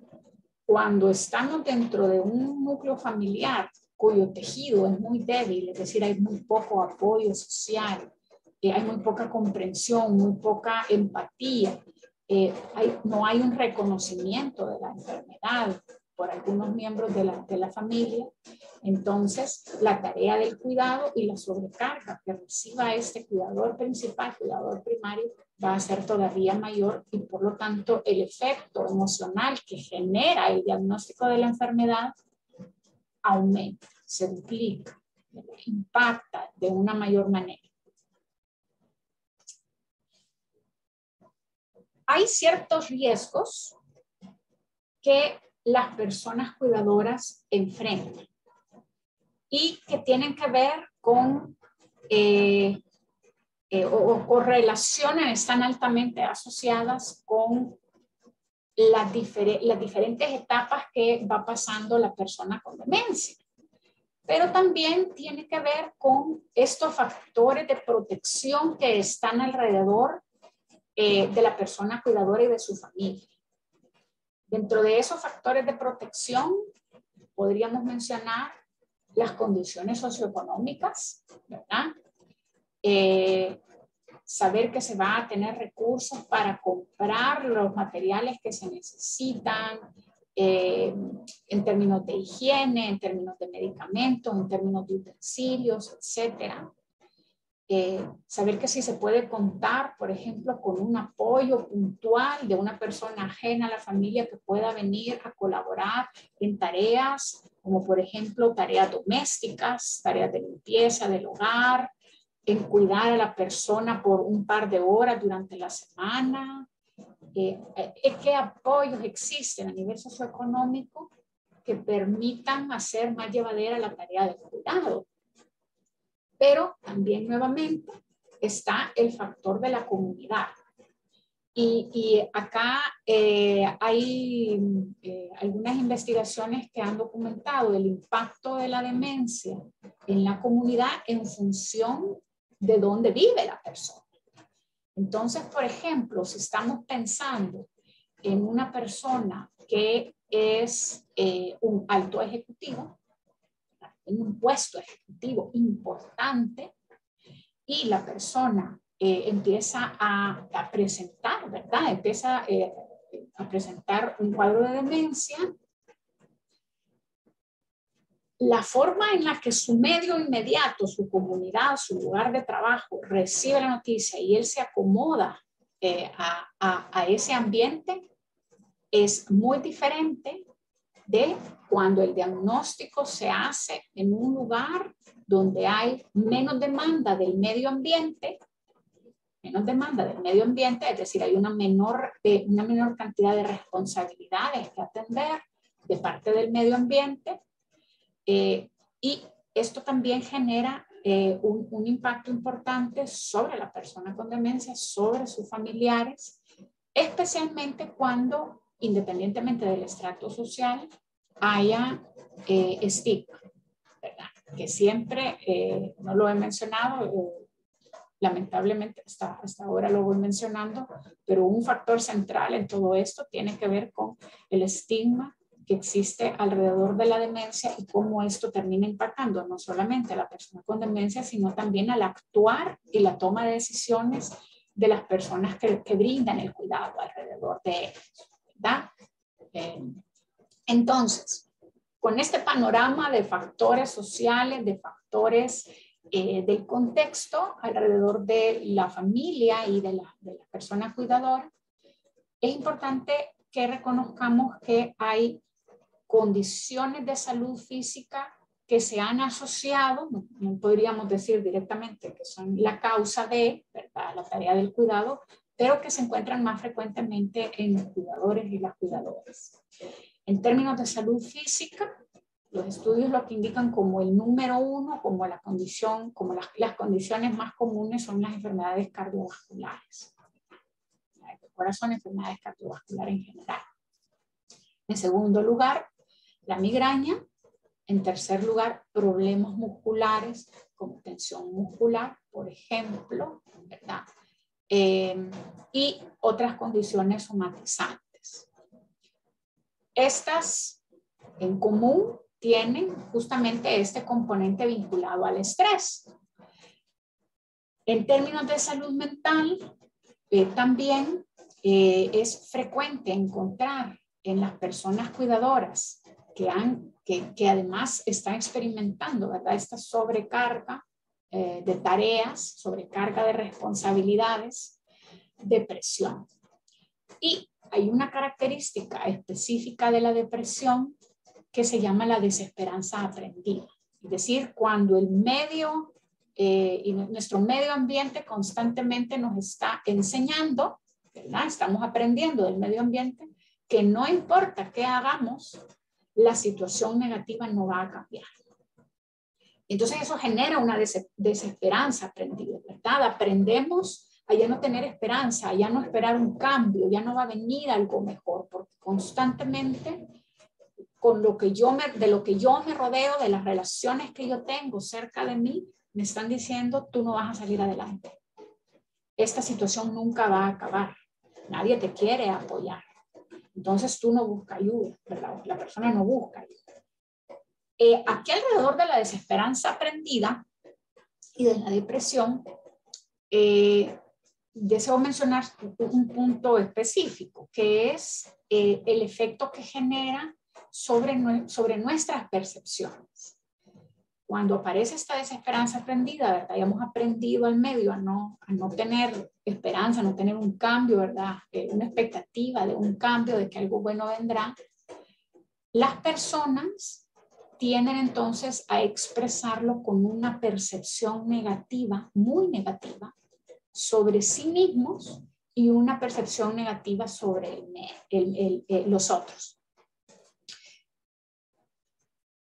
cuando estamos dentro de un núcleo familiar cuyo tejido es muy débil, es decir, hay muy poco apoyo social, hay muy poca comprensión, muy poca empatía, no hay un reconocimiento de la enfermedad por algunos miembros de la familia, entonces la tarea del cuidado y la sobrecarga que reciba este cuidador principal, cuidador primario, va a ser todavía mayor y por lo tanto el efecto emocional que genera el diagnóstico de la enfermedad aumenta, se duplica, impacta de una mayor manera. Hay ciertos riesgos que las personas cuidadoras enfrentan y que tienen que ver con o correlaciones, están altamente asociadas con las diferentes etapas que va pasando la persona con demencia. pero también tiene que ver con estos factores de protección que están alrededor de la persona cuidadora y de su familia. Dentro de esos factores de protección podríamos mencionar las condiciones socioeconómicas, ¿verdad? Saber que se va a tener recursos para comprar los materiales que se necesitan, en términos de higiene, en términos de medicamentos, en términos de utensilios, etcétera. Saber que si se puede contar, por ejemplo, con un apoyo puntual de una persona ajena a la familia que pueda venir a colaborar en tareas, como por ejemplo tareas domésticas, tareas de limpieza del hogar, en cuidar a la persona por un par de horas durante la semana. ¿Qué apoyos existen a nivel socioeconómico que permitan hacer más llevadera la tarea de cuidado? Pero también nuevamente está el factor de la comunidad. Y acá hay algunas investigaciones que han documentado el impacto de la demencia en la comunidad en función de dónde vive la persona. Entonces, por ejemplo, si estamos pensando en una persona que es un alto ejecutivo, en un puesto ejecutivo importante, y la persona empieza a presentar, ¿verdad? Empieza a presentar un cuadro de demencia. La forma en la que su medio inmediato, su comunidad, su lugar de trabajo recibe la noticia y él se acomoda a ese ambiente es muy diferente de cuando el diagnóstico se hace en un lugar donde hay menos demanda del medio ambiente, es decir, hay una menor cantidad de responsabilidades que atender de parte del medio ambiente, y esto también genera un impacto importante sobre la persona con demencia, sobre sus familiares, especialmente cuando, independientemente del estrato social, haya estigma, ¿verdad? Que siempre, no lo he mencionado, lamentablemente hasta ahora lo voy mencionando, pero un factor central en todo esto tiene que ver con el estigma que existe alrededor de la demencia y cómo esto termina impactando no solamente a la persona con demencia, sino también al actuar y la toma de decisiones de las personas que brindan el cuidado alrededor de ellos, ¿verdad? Entonces, con este panorama de factores sociales, de factores del contexto alrededor de la familia y de la persona cuidadora, es importante que reconozcamos que hay condiciones de salud física que se han asociado, no podríamos decir directamente que son la causa de, ¿verdad?, la tarea del cuidado, pero que se encuentran más frecuentemente en los cuidadores y las cuidadoras. En términos de salud física, los estudios lo que indican como el número uno, como la condición, como las condiciones más comunes son las enfermedades cardiovasculares. El corazón, enfermedades cardiovasculares en general. En segundo lugar, la migraña. En tercer lugar, problemas musculares como tensión muscular, por ejemplo, ¿verdad? Y otras condiciones somatizantes. Estas en común tienen justamente este componente vinculado al estrés. En términos de salud mental, también es frecuente encontrar en las personas cuidadoras que además están experimentando, ¿verdad?, esta sobrecarga de tareas, sobrecarga de responsabilidades, depresión. Y hay una característica específica de la depresión que se llama la desesperanza aprendida. Es decir, cuando el medio y nuestro medio ambiente constantemente nos está enseñando, ¿verdad?, estamos aprendiendo del medio ambiente, que no importa qué hagamos, la situación negativa no va a cambiar. Entonces eso genera una desesperanza aprendida, ¿verdad? Aprendemos a ya no tener esperanza, a ya no esperar un cambio, ya no va a venir algo mejor, porque constantemente con lo que de lo que yo me rodeo, de las relaciones que yo tengo cerca de mí, me están diciendo, tú no vas a salir adelante. Esta situación nunca va a acabar. Nadie te quiere apoyar. Entonces tú no buscas ayuda, ¿verdad? La persona no busca ayuda. Aquí alrededor de la desesperanza aprendida y de la depresión, deseo mencionar un punto específico, que es el efecto que genera sobre nuestras percepciones. Cuando aparece esta desesperanza aprendida, ¿verdad? Y hemos aprendido al medio a no tener esperanza, a no tener un cambio, ¿verdad? Una expectativa de un cambio, de que algo bueno vendrá. Las personas tienden entonces a expresarlo con una percepción negativa, muy negativa, sobre sí mismos y una percepción negativa sobre los otros.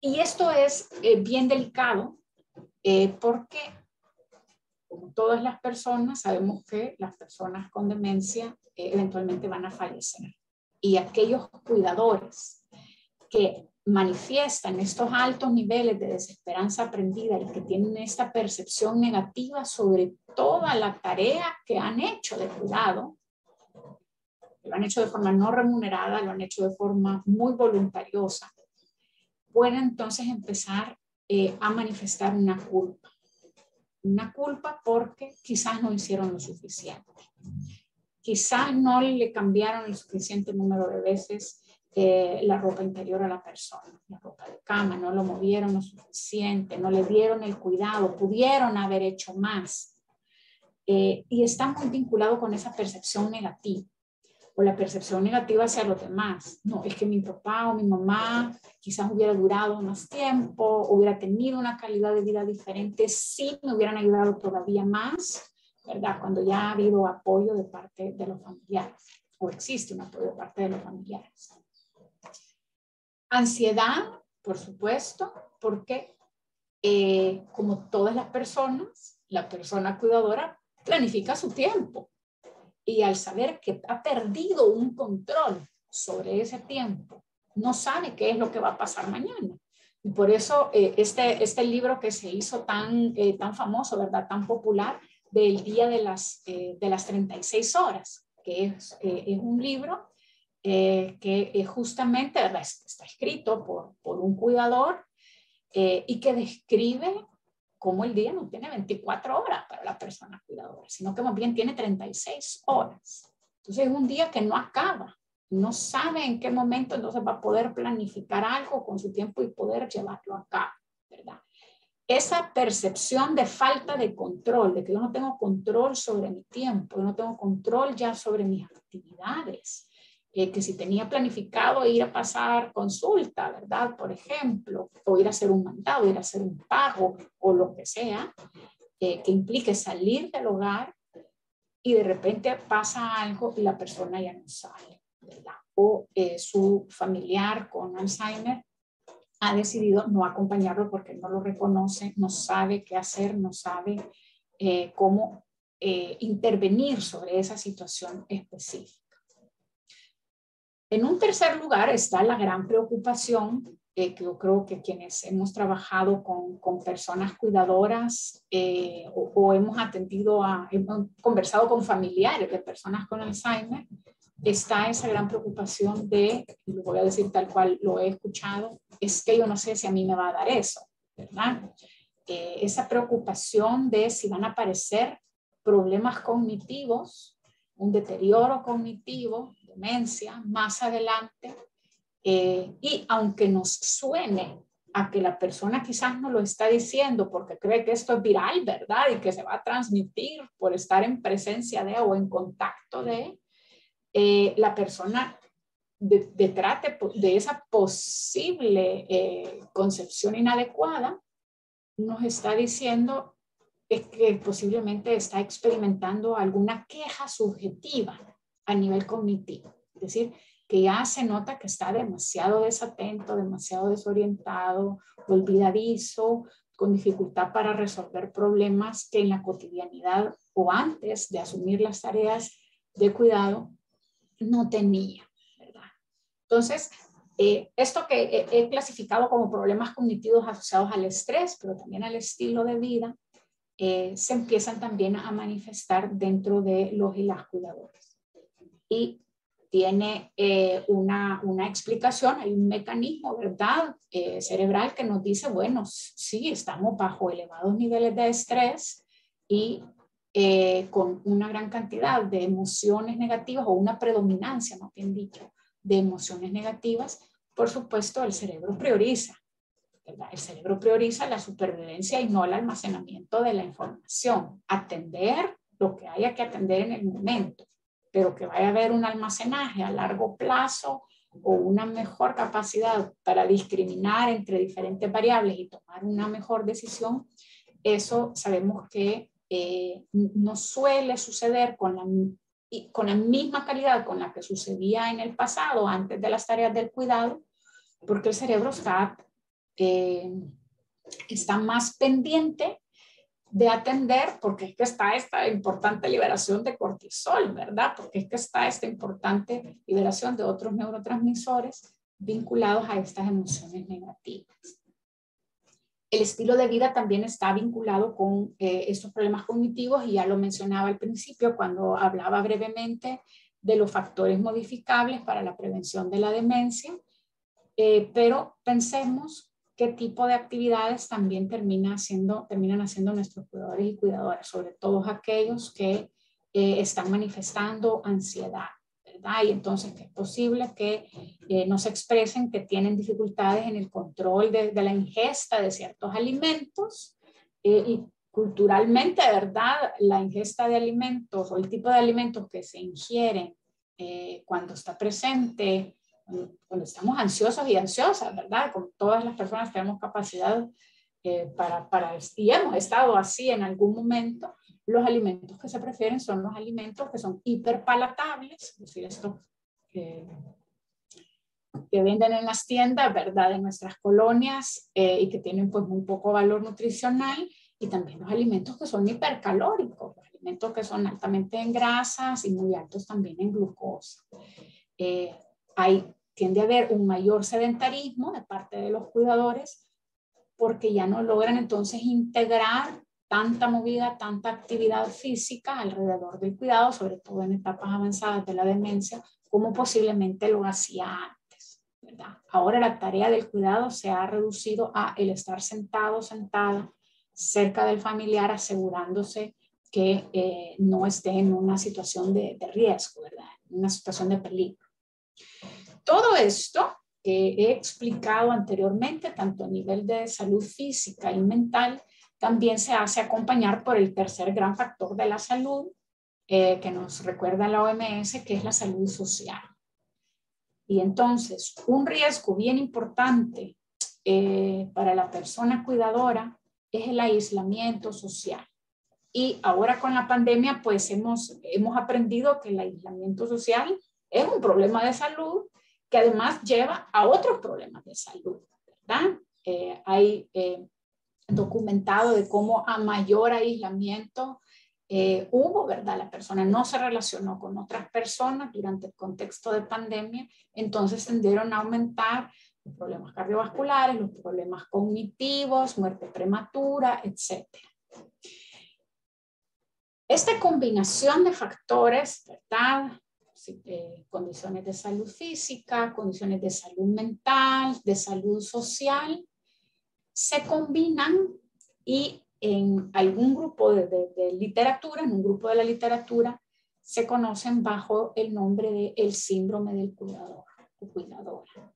Y esto es bien delicado porque, como todas las personas, sabemos que las personas con demencia eventualmente van a fallecer. Y aquellos cuidadores que manifiestan estos altos niveles de desesperanza aprendida y que tienen esta percepción negativa sobre toda la tarea que han hecho de cuidado, lo han hecho de forma no remunerada, lo han hecho de forma muy voluntariosa, pueden entonces empezar a manifestar una culpa. Una culpa porque quizás no hicieron lo suficiente. Quizás no le cambiaron el suficiente número de veces la ropa interior a la persona, la ropa de cama, no lo movieron lo suficiente, no le dieron el cuidado, pudieron haber hecho más. Y está muy vinculado con esa percepción negativa. O la percepción negativa hacia los demás. No, es que mi papá o mi mamá quizás hubiera durado más tiempo, hubiera tenido una calidad de vida diferente, si me hubieran ayudado todavía más, ¿verdad? Cuando ya ha habido apoyo de parte de los familiares, o existe un apoyo de parte de los familiares. Ansiedad, por supuesto, porque como todas las personas, la persona cuidadora planifica su tiempo. Y al saber que ha perdido un control sobre ese tiempo, no sabe qué es lo que va a pasar mañana. Y por eso este libro que se hizo tan famoso, ¿verdad? Tan popular, del día de las 36 horas, que es un libro que justamente, ¿verdad? Está escrito por un cuidador y que describe cómo el día no tiene 24 horas para la persona cuidadora, sino que más bien tiene 36 horas. Entonces es un día que no acaba, no sabe en qué momento entonces va a poder planificar algo con su tiempo y poder llevarlo a cabo, ¿verdad? Esa percepción de falta de control, de que yo no tengo control sobre mi tiempo, yo no tengo control ya sobre mis actividades, que si tenía planificado ir a pasar consulta, ¿verdad? Por ejemplo, o ir a hacer un mandado, ir a hacer un pago o lo que sea, que implique salir del hogar y de repente pasa algo y la persona ya no sale, ¿verdad? O su familiar con Alzheimer ha decidido no acompañarlo porque no lo reconoce, no sabe qué hacer, no sabe cómo intervenir sobre esa situación específica. En un tercer lugar está la gran preocupación que yo creo que quienes hemos trabajado con personas cuidadoras o hemos conversado con familiares de personas con Alzheimer, está esa gran preocupación de, y lo voy a decir tal cual lo he escuchado, es que yo no sé si a mí me va a dar eso, ¿verdad? Esa preocupación de si van a aparecer problemas cognitivos, un deterioro cognitivo, demencia, más adelante, y aunque nos suene a que la persona quizás no lo está diciendo porque cree que esto es viral, ¿verdad? Y que se va a transmitir por estar en presencia de o en contacto de, la persona detrás de esa posible concepción inadecuada nos está diciendo que posiblemente está experimentando alguna queja subjetiva a nivel cognitivo. Es decir, que ya se nota que está demasiado desatento, demasiado desorientado, olvidadizo, con dificultad para resolver problemas que en la cotidianidad o antes de asumir las tareas de cuidado no tenía, ¿verdad? Entonces, Esto que he clasificado como problemas cognitivos asociados al estrés, pero también al estilo de vida, se empiezan también a manifestar dentro de los y las cuidadores. Y tiene una explicación, hay un mecanismo, ¿verdad? Cerebral que nos dice, bueno, sí, estamos bajo elevados niveles de estrés y con una gran cantidad de emociones negativas o una predominancia, más bien dicho, de emociones negativas. Por supuesto, el cerebro prioriza, ¿verdad? El cerebro prioriza la supervivencia y no el almacenamiento de la información. Atender lo que haya que atender en el momento, pero que vaya a haber un almacenaje a largo plazo o una mejor capacidad para discriminar entre diferentes variables y tomar una mejor decisión, eso sabemos que no suele suceder con la misma calidad con la que sucedía en el pasado, antes de las tareas del cuidado, porque el cerebro está más pendiente de atender, porque es que está esta importante liberación de cortisol, ¿verdad? Porque es que está esta importante liberación de otros neurotransmisores vinculados a estas emociones negativas. El estilo de vida también está vinculado con estos problemas cognitivos, y ya lo mencionaba al principio cuando hablaba brevemente de los factores modificables para la prevención de la demencia, pero pensemos qué tipo de actividades también terminan haciendo nuestros cuidadores y cuidadoras, sobre todo aquellos que están manifestando ansiedad, ¿verdad? Y entonces que es posible que nos expresen que tienen dificultades en el control de la ingesta de ciertos alimentos, y culturalmente, ¿verdad? La ingesta de alimentos o el tipo de alimentos que se ingieren cuando está presente, cuando estamos ansiosos y ansiosas, ¿verdad? Como todas las personas tenemos capacidad y hemos estado así en algún momento, los alimentos que se prefieren son los alimentos que son hiperpalatables, es decir, estos que venden en las tiendas, ¿verdad? En nuestras colonias, y que tienen pues muy poco valor nutricional, y también los alimentos que son hipercalóricos, los alimentos que son altamente en grasas y muy altos también en glucosa. Tiende a haber un mayor sedentarismo de parte de los cuidadores, porque ya no logran entonces integrar tanta movida, tanta actividad física alrededor del cuidado, sobre todo en etapas avanzadas de la demencia, como posiblemente lo hacía antes, ¿verdad? Ahora la tarea del cuidado se ha reducido a el estar sentado, sentada, cerca del familiar, asegurándose que no esté en una situación de riesgo, ¿verdad? En una situación de peligro. Todo esto que he explicado anteriormente, tanto a nivel de salud física y mental, también se hace acompañar por el tercer gran factor de la salud, que nos recuerda la OMS, que es la salud social. Y entonces, un riesgo bien importante para la persona cuidadora es el aislamiento social. Y ahora con la pandemia, pues hemos aprendido que el aislamiento social es un problema de salud, que además lleva a otros problemas de salud, ¿verdad? Hay documentado de cómo a mayor aislamiento hubo, ¿verdad? La persona no se relacionó con otras personas durante el contexto de pandemia, entonces tendieron a aumentar los problemas cardiovasculares, los problemas cognitivos, muerte prematura, etc. Esta combinación de factores, ¿verdad? Condiciones de salud física, condiciones de salud mental, de salud social, se combinan y en algún grupo de literatura, en un grupo de la literatura, se conocen bajo el nombre de el síndrome del cuidador o cuidadora,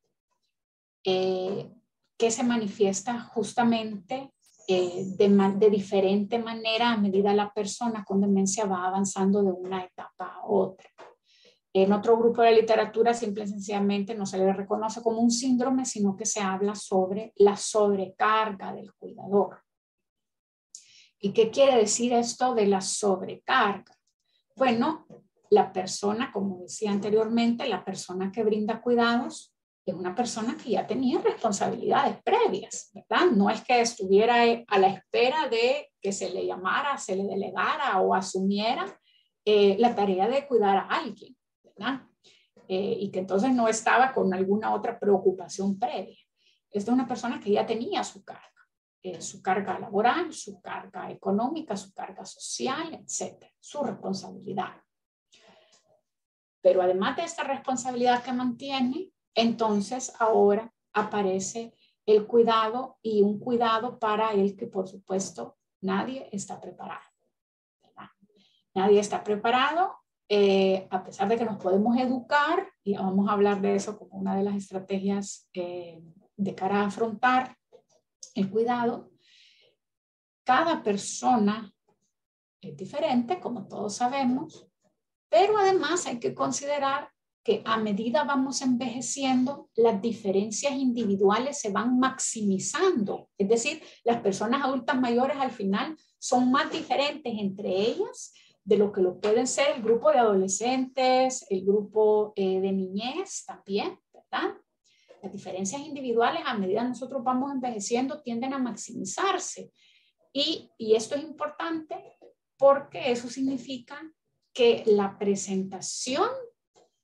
que se manifiesta justamente de diferente manera a medida la persona con demencia va avanzando de una etapa a otra. En otro grupo de literatura, simple y sencillamente no se le reconoce como un síndrome, sino que se habla sobre la sobrecarga del cuidador. ¿Y qué quiere decir esto de la sobrecarga? Bueno, la persona, como decía anteriormente, la persona que brinda cuidados es una persona que ya tenía responsabilidades previas, ¿verdad? No es que estuviera a la espera de que se le llamara, se le delegara o asumiera la tarea de cuidar a alguien, ¿verdad? y que entonces no estaba con alguna otra preocupación previa. Esta es una persona que ya tenía su carga laboral, su carga económica, su carga social, etcétera, su responsabilidad. Pero además de esta responsabilidad que mantiene, entonces ahora aparece el cuidado, y un cuidado para el que, por supuesto, nadie está preparado, ¿verdad? Nadie está preparado, a pesar de que nos podemos educar, y vamos a hablar de eso como una de las estrategias de cara a afrontar el cuidado. Cada persona es diferente, como todos sabemos, pero además hay que considerar que a medida vamos envejeciendo, las diferencias individuales se van maximizando. Es decir, las personas adultas mayores al final son más diferentes entre ellas de lo que lo pueden ser el grupo de adolescentes, el grupo de niñez también, ¿verdad? Las diferencias individuales a medida que nosotros vamos envejeciendo tienden a maximizarse. Y esto es importante porque eso significa que la presentación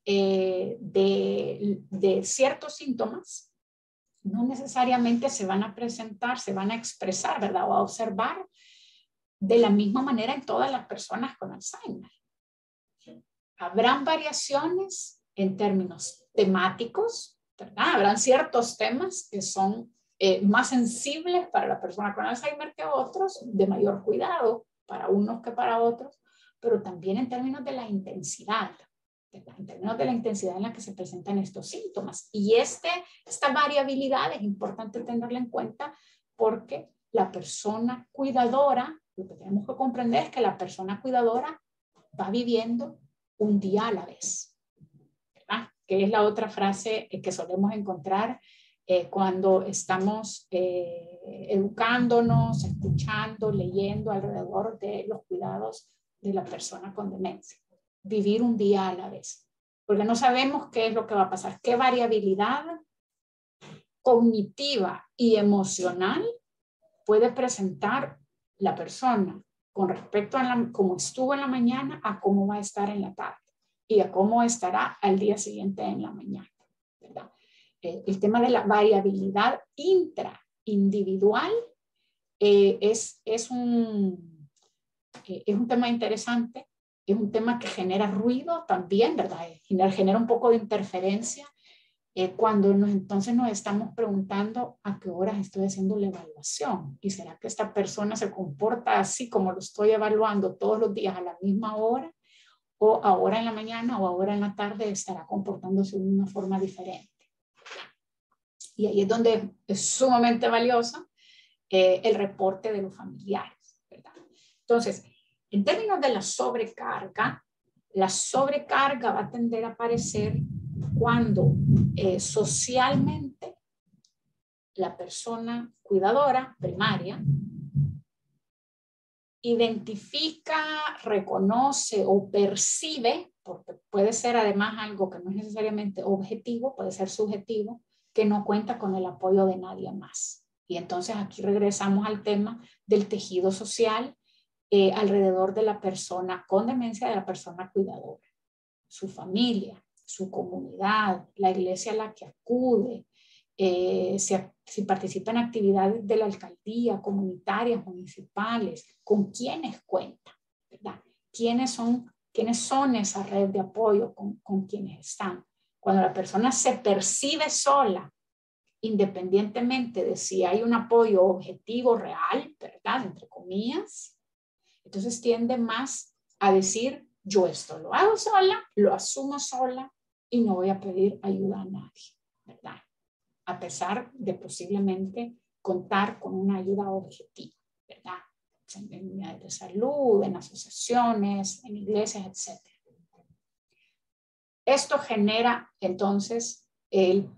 de ciertos síntomas no necesariamente se van a presentar, se van a expresar, ¿verdad? O a observar de la misma manera en todas las personas con Alzheimer. Habrán variaciones en términos temáticos, ¿verdad? Habrán ciertos temas que son más sensibles para la persona con Alzheimer que otros, de mayor cuidado para unos que para otros, pero también en términos de la intensidad, ¿verdad? En términos de la intensidad en la que se presentan estos síntomas. Y esta variabilidad es importante tenerla en cuenta porque la persona cuidadora, lo que tenemos que comprender es que la persona cuidadora va viviendo un día a la vez, ¿verdad? Que es la otra frase que solemos encontrar cuando estamos educándonos, escuchando, leyendo alrededor de los cuidados de la persona con demencia. Vivir un día a la vez, porque no sabemos qué es lo que va a pasar, qué variabilidad cognitiva y emocional puede presentar la persona con respecto a cómo estuvo en la mañana a cómo va a estar en la tarde y a cómo estará al día siguiente en la mañana, ¿verdad? El tema de la variabilidad intraindividual es un tema interesante, es un tema que genera ruido también, ¿verdad? Genera un poco de interferencia cuando entonces nos estamos preguntando a qué horas estoy haciendo la evaluación y será que esta persona se comporta así como lo estoy evaluando todos los días a la misma hora, o ahora en la mañana o ahora en la tarde estará comportándose de una forma diferente. Y ahí es donde es sumamente valioso el reporte de los familiares, ¿verdad? Entonces, en términos de la sobrecarga va a tender a aparecer cuando socialmente la persona cuidadora primaria identifica, reconoce o percibe, porque puede ser además algo que no es necesariamente objetivo, puede ser subjetivo, que no cuenta con el apoyo de nadie más. Y entonces aquí regresamos al tema del tejido social alrededor de la persona con demencia, de la persona cuidadora, su familia, su comunidad, la iglesia a la que acude, si participa en actividades de la alcaldía, comunitarias, municipales, con quienes cuenta, ¿verdad? ¿Quiénes son esa red de apoyo con quienes están? Cuando la persona se percibe sola, independientemente de si hay un apoyo objetivo real, ¿verdad? Entre comillas, entonces tiende más a decir, yo esto lo hago sola, lo asumo sola y no voy a pedir ayuda a nadie, ¿verdad? A pesar de posiblemente contar con una ayuda objetiva, ¿verdad? En unidades de salud, en asociaciones, en iglesias, etc. Esto genera entonces el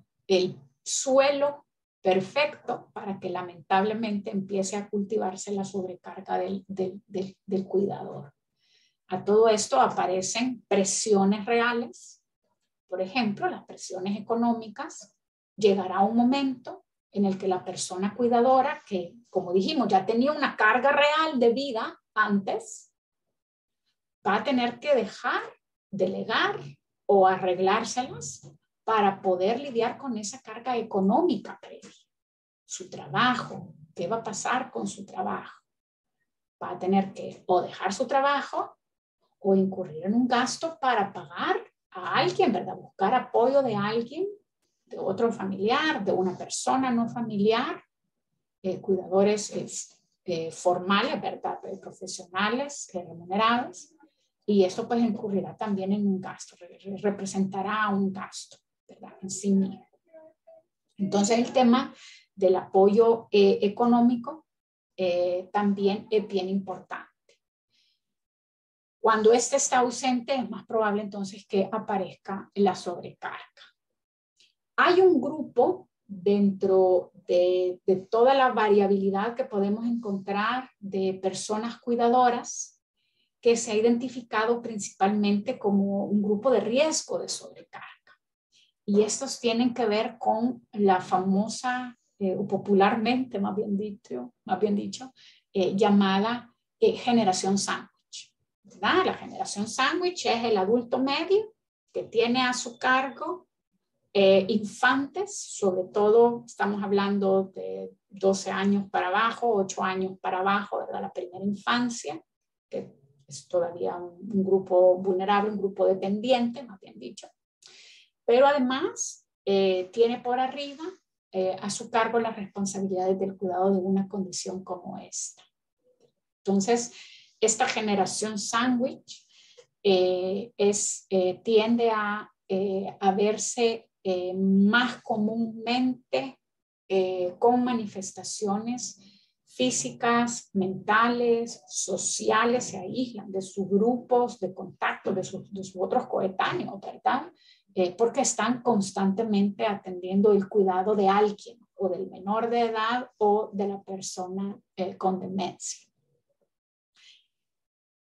suelo perfecto para que lamentablemente empiece a cultivarse la sobrecarga del cuidador. A todo esto aparecen presiones reales, por ejemplo, las presiones económicas. Llegará un momento en el que la persona cuidadora, que como dijimos ya tenía una carga real de vida antes, va a tener que dejar, delegar o arreglárselas para poder lidiar con esa carga económica previa. Su trabajo, ¿qué va a pasar con su trabajo? Va a tener que o dejar su trabajo o incurrir en un gasto para pagar a alguien, ¿verdad? Buscar apoyo de alguien, de otro familiar, de una persona no familiar, cuidadores formales, ¿verdad? Profesionales, remunerados. Y esto pues incurrirá también en un gasto, representará un gasto, ¿verdad? En sí mismo. Entonces el tema del apoyo económico también es bien importante. Cuando este está ausente es más probable entonces que aparezca la sobrecarga. Hay un grupo dentro de toda la variabilidad que podemos encontrar de personas cuidadoras que se ha identificado principalmente como un grupo de riesgo de sobrecarga. Y estos tienen que ver con la famosa, o popularmente más bien dicho, llamada generación sándwich. La generación sándwich es el adulto medio que tiene a su cargo infantes, sobre todo estamos hablando de 12 años para abajo, 8 años para abajo, ¿verdad? La primera infancia, que es todavía un grupo vulnerable, un grupo dependiente, más bien dicho. Pero además tiene por arriba a su cargo las responsabilidades del cuidado de una condición como esta. Entonces, esta generación sándwich tiende a verse más comúnmente con manifestaciones físicas, mentales, sociales, se aíslan de sus grupos de contacto, de sus otros coetáneos, ¿verdad? Porque están constantemente atendiendo el cuidado de alguien, o del menor de edad o de la persona con demencia.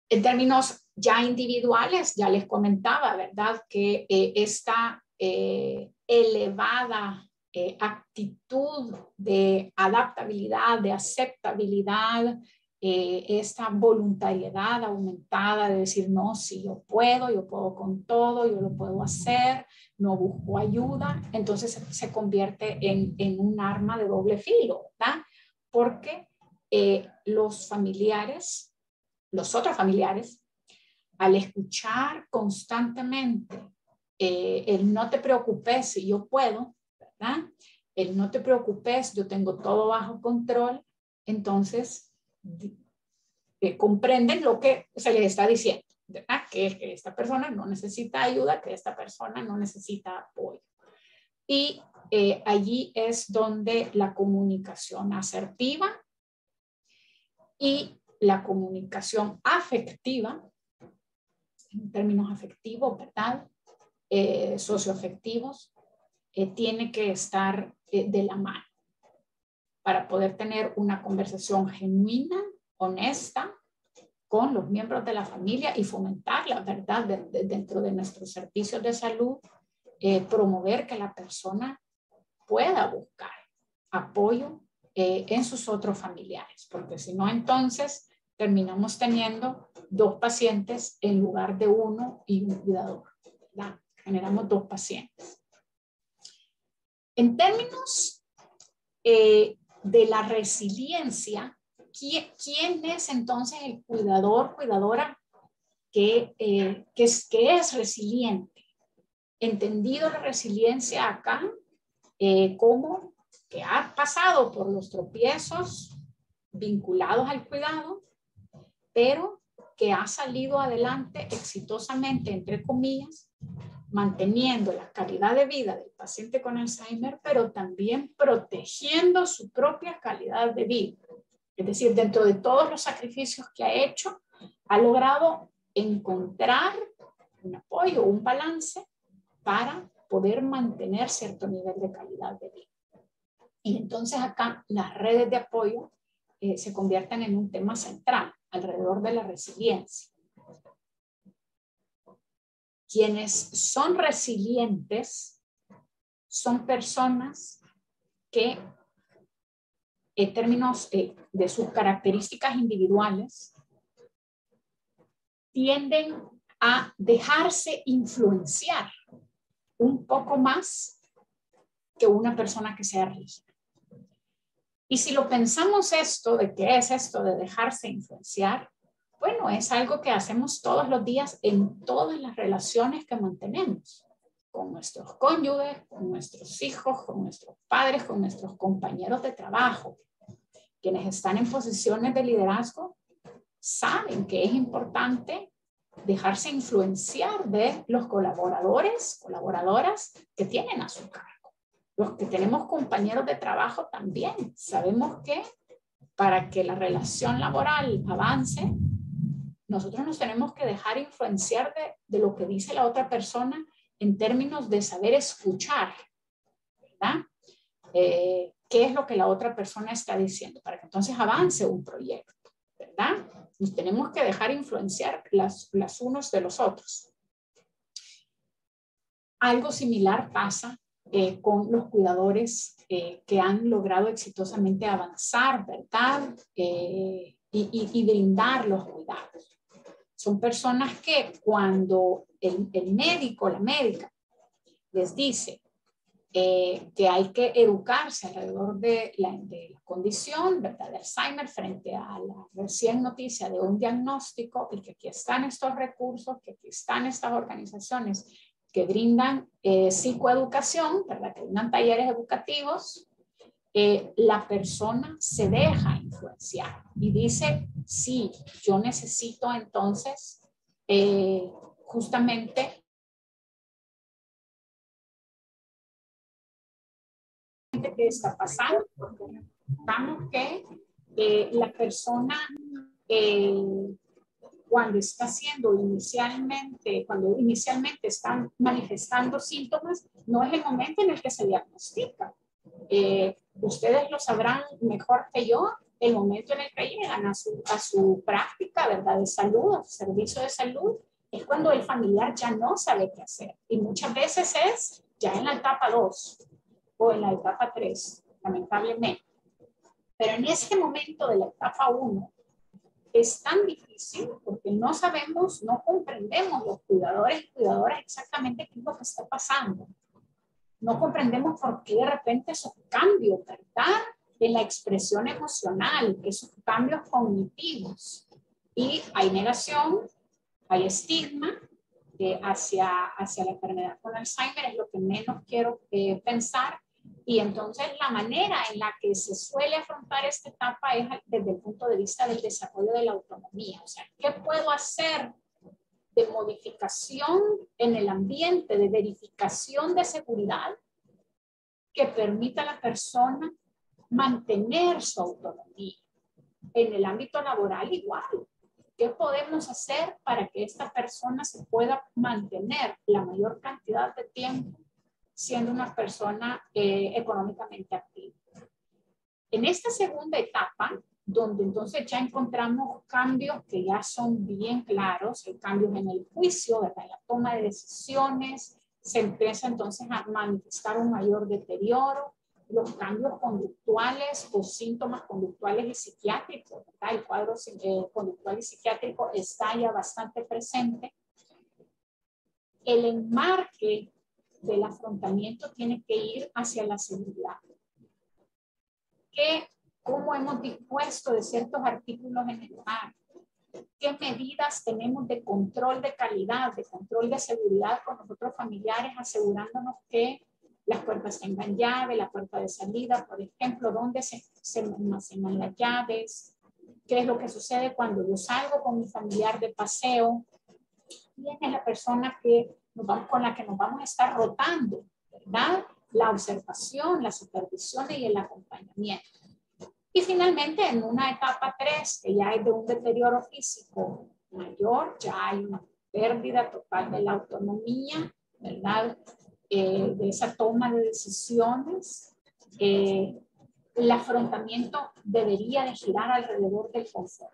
En términos ya individuales, ya les comentaba, ¿verdad? Que esta elevada actitud de adaptabilidad, de aceptabilidad, esta voluntariedad aumentada de decir, no, sí, yo puedo con todo, yo lo puedo hacer, no busco ayuda, entonces se convierte en un arma de doble filo, ¿verdad? Porque los otros familiares, al escuchar constantemente el no te preocupes si yo puedo, ¿verdad? El no te preocupes, yo tengo todo bajo control, entonces comprenden lo que se les está diciendo, ¿verdad? Que esta persona no necesita ayuda, que esta persona no necesita apoyo. Y allí es donde la comunicación asertiva y la comunicación afectiva, en términos afectivos, ¿verdad? Socioafectivos, tiene que estar de la mano para poder tener una conversación genuina, honesta, con los miembros de la familia y fomentarla, ¿verdad? Dentro de nuestros servicios de salud, promover que la persona pueda buscar apoyo en sus otros familiares, porque si no, entonces terminamos teniendo 2 pacientes en lugar de 1 y un cuidador, ¿verdad? Generamos 2 pacientes. En términos de la resiliencia, ¿quién es entonces el cuidador, cuidadora que es resiliente? Entendido la resiliencia acá como que ha pasado por los tropiezos vinculados al cuidado, pero que ha salido adelante exitosamente, entre comillas, manteniendo la calidad de vida del paciente con Alzheimer, pero también protegiendo su propia calidad de vida. Es decir, dentro de todos los sacrificios que ha hecho, ha logrado encontrar un apoyo, un balance para poder mantener cierto nivel de calidad de vida. Y entonces acá las redes de apoyo se convierten en un tema central alrededor de la resiliencia. Quienes son resilientes son personas que, en términos de sus características individuales, tienden a dejarse influenciar un poco más que una persona que sea rígida. Y si lo pensamos esto, de qué es esto de dejarse influenciar, bueno, es algo que hacemos todos los días en todas las relaciones que mantenemos, con nuestros cónyuges, con nuestros hijos, con nuestros padres, con nuestros compañeros de trabajo. Quienes están en posiciones de liderazgo saben que es importante dejarse influenciar de los colaboradores, colaboradoras que tienen a su cargo. Los que tenemos compañeros de trabajo también sabemos que para que la relación laboral avance, nosotros nos tenemos que dejar influenciar de lo que dice la otra persona en términos de saber escuchar, ¿verdad? ¿Qué es lo que la otra persona está diciendo? Para que entonces avance un proyecto, ¿verdad? Nos tenemos que dejar influenciar las unos de los otros. Algo similar pasa con los cuidadores que han logrado exitosamente avanzar, ¿verdad? Y brindar los cuidados. Son personas que cuando el médico, la médica, les dice que hay que educarse alrededor de la condición, ¿verdad?, de Alzheimer frente a la recién noticia de un diagnóstico, y que aquí están estos recursos, que aquí están estas organizaciones que brindan psicoeducación, ¿verdad?, que brindan talleres educativos, la persona se deja influenciar y dice, sí, yo necesito entonces justamente qué está pasando, porque notamos que la persona cuando está haciendo cuando inicialmente están manifestando síntomas, no es el momento en el que se diagnostica. Ustedes lo sabrán mejor que yo, el momento en el que llegan a su práctica, ¿verdad?, de salud, a su servicio de salud, es cuando el familiar ya no sabe qué hacer. Y muchas veces es ya en la etapa 2 o en la etapa 3, lamentablemente. Pero en este momento de la etapa 1, es tan difícil porque no sabemos, no comprendemos los cuidadores y cuidadoras exactamente qué es lo que está pasando. No comprendemos por qué de repente esos cambios, ¿verdad?, en la expresión emocional, esos cambios cognitivos. Y hay negación, hay estigma hacia la enfermedad con Alzheimer, es lo que menos quiero pensar. Y entonces la manera en la que se suele afrontar esta etapa es desde el punto de vista del desarrollo de la autonomía. O sea, ¿qué puedo hacer de modificación en el ambiente, de verificación de seguridad que permita a la persona mantener su autonomía? En el ámbito laboral igual. ¿Qué podemos hacer para que esta persona se pueda mantener la mayor cantidad de tiempo siendo una persona económicamente activa? En esta segunda etapa, donde entonces ya encontramos cambios que ya son bien claros, hay cambios en el juicio, ¿verdad?, en la toma de decisiones, se empieza entonces a manifestar un mayor deterioro, los cambios conductuales o síntomas conductuales y psiquiátricos, ¿verdad? El cuadro conductual y psiquiátrico está ya bastante presente. El enmarque del afrontamiento tiene que ir hacia la seguridad. ¿Cómo hemos dispuesto de ciertos artículos en el hogar? ¿Qué medidas tenemos de control de calidad, de control de seguridad con nosotros familiares, asegurándonos que las puertas tengan llave, la puerta de salida, por ejemplo, dónde se almacenan las llaves? ¿Qué es lo que sucede cuando yo salgo con mi familiar de paseo? ¿Quién es la persona con la que nos vamos a estar rotando, ¿verdad? La observación, la supervisión y el acompañamiento. Y finalmente, en una etapa 3, que ya hay de un deterioro físico mayor, ya hay una pérdida total de la autonomía, ¿verdad?, de esa toma de decisiones, el afrontamiento debería de girar alrededor del confort,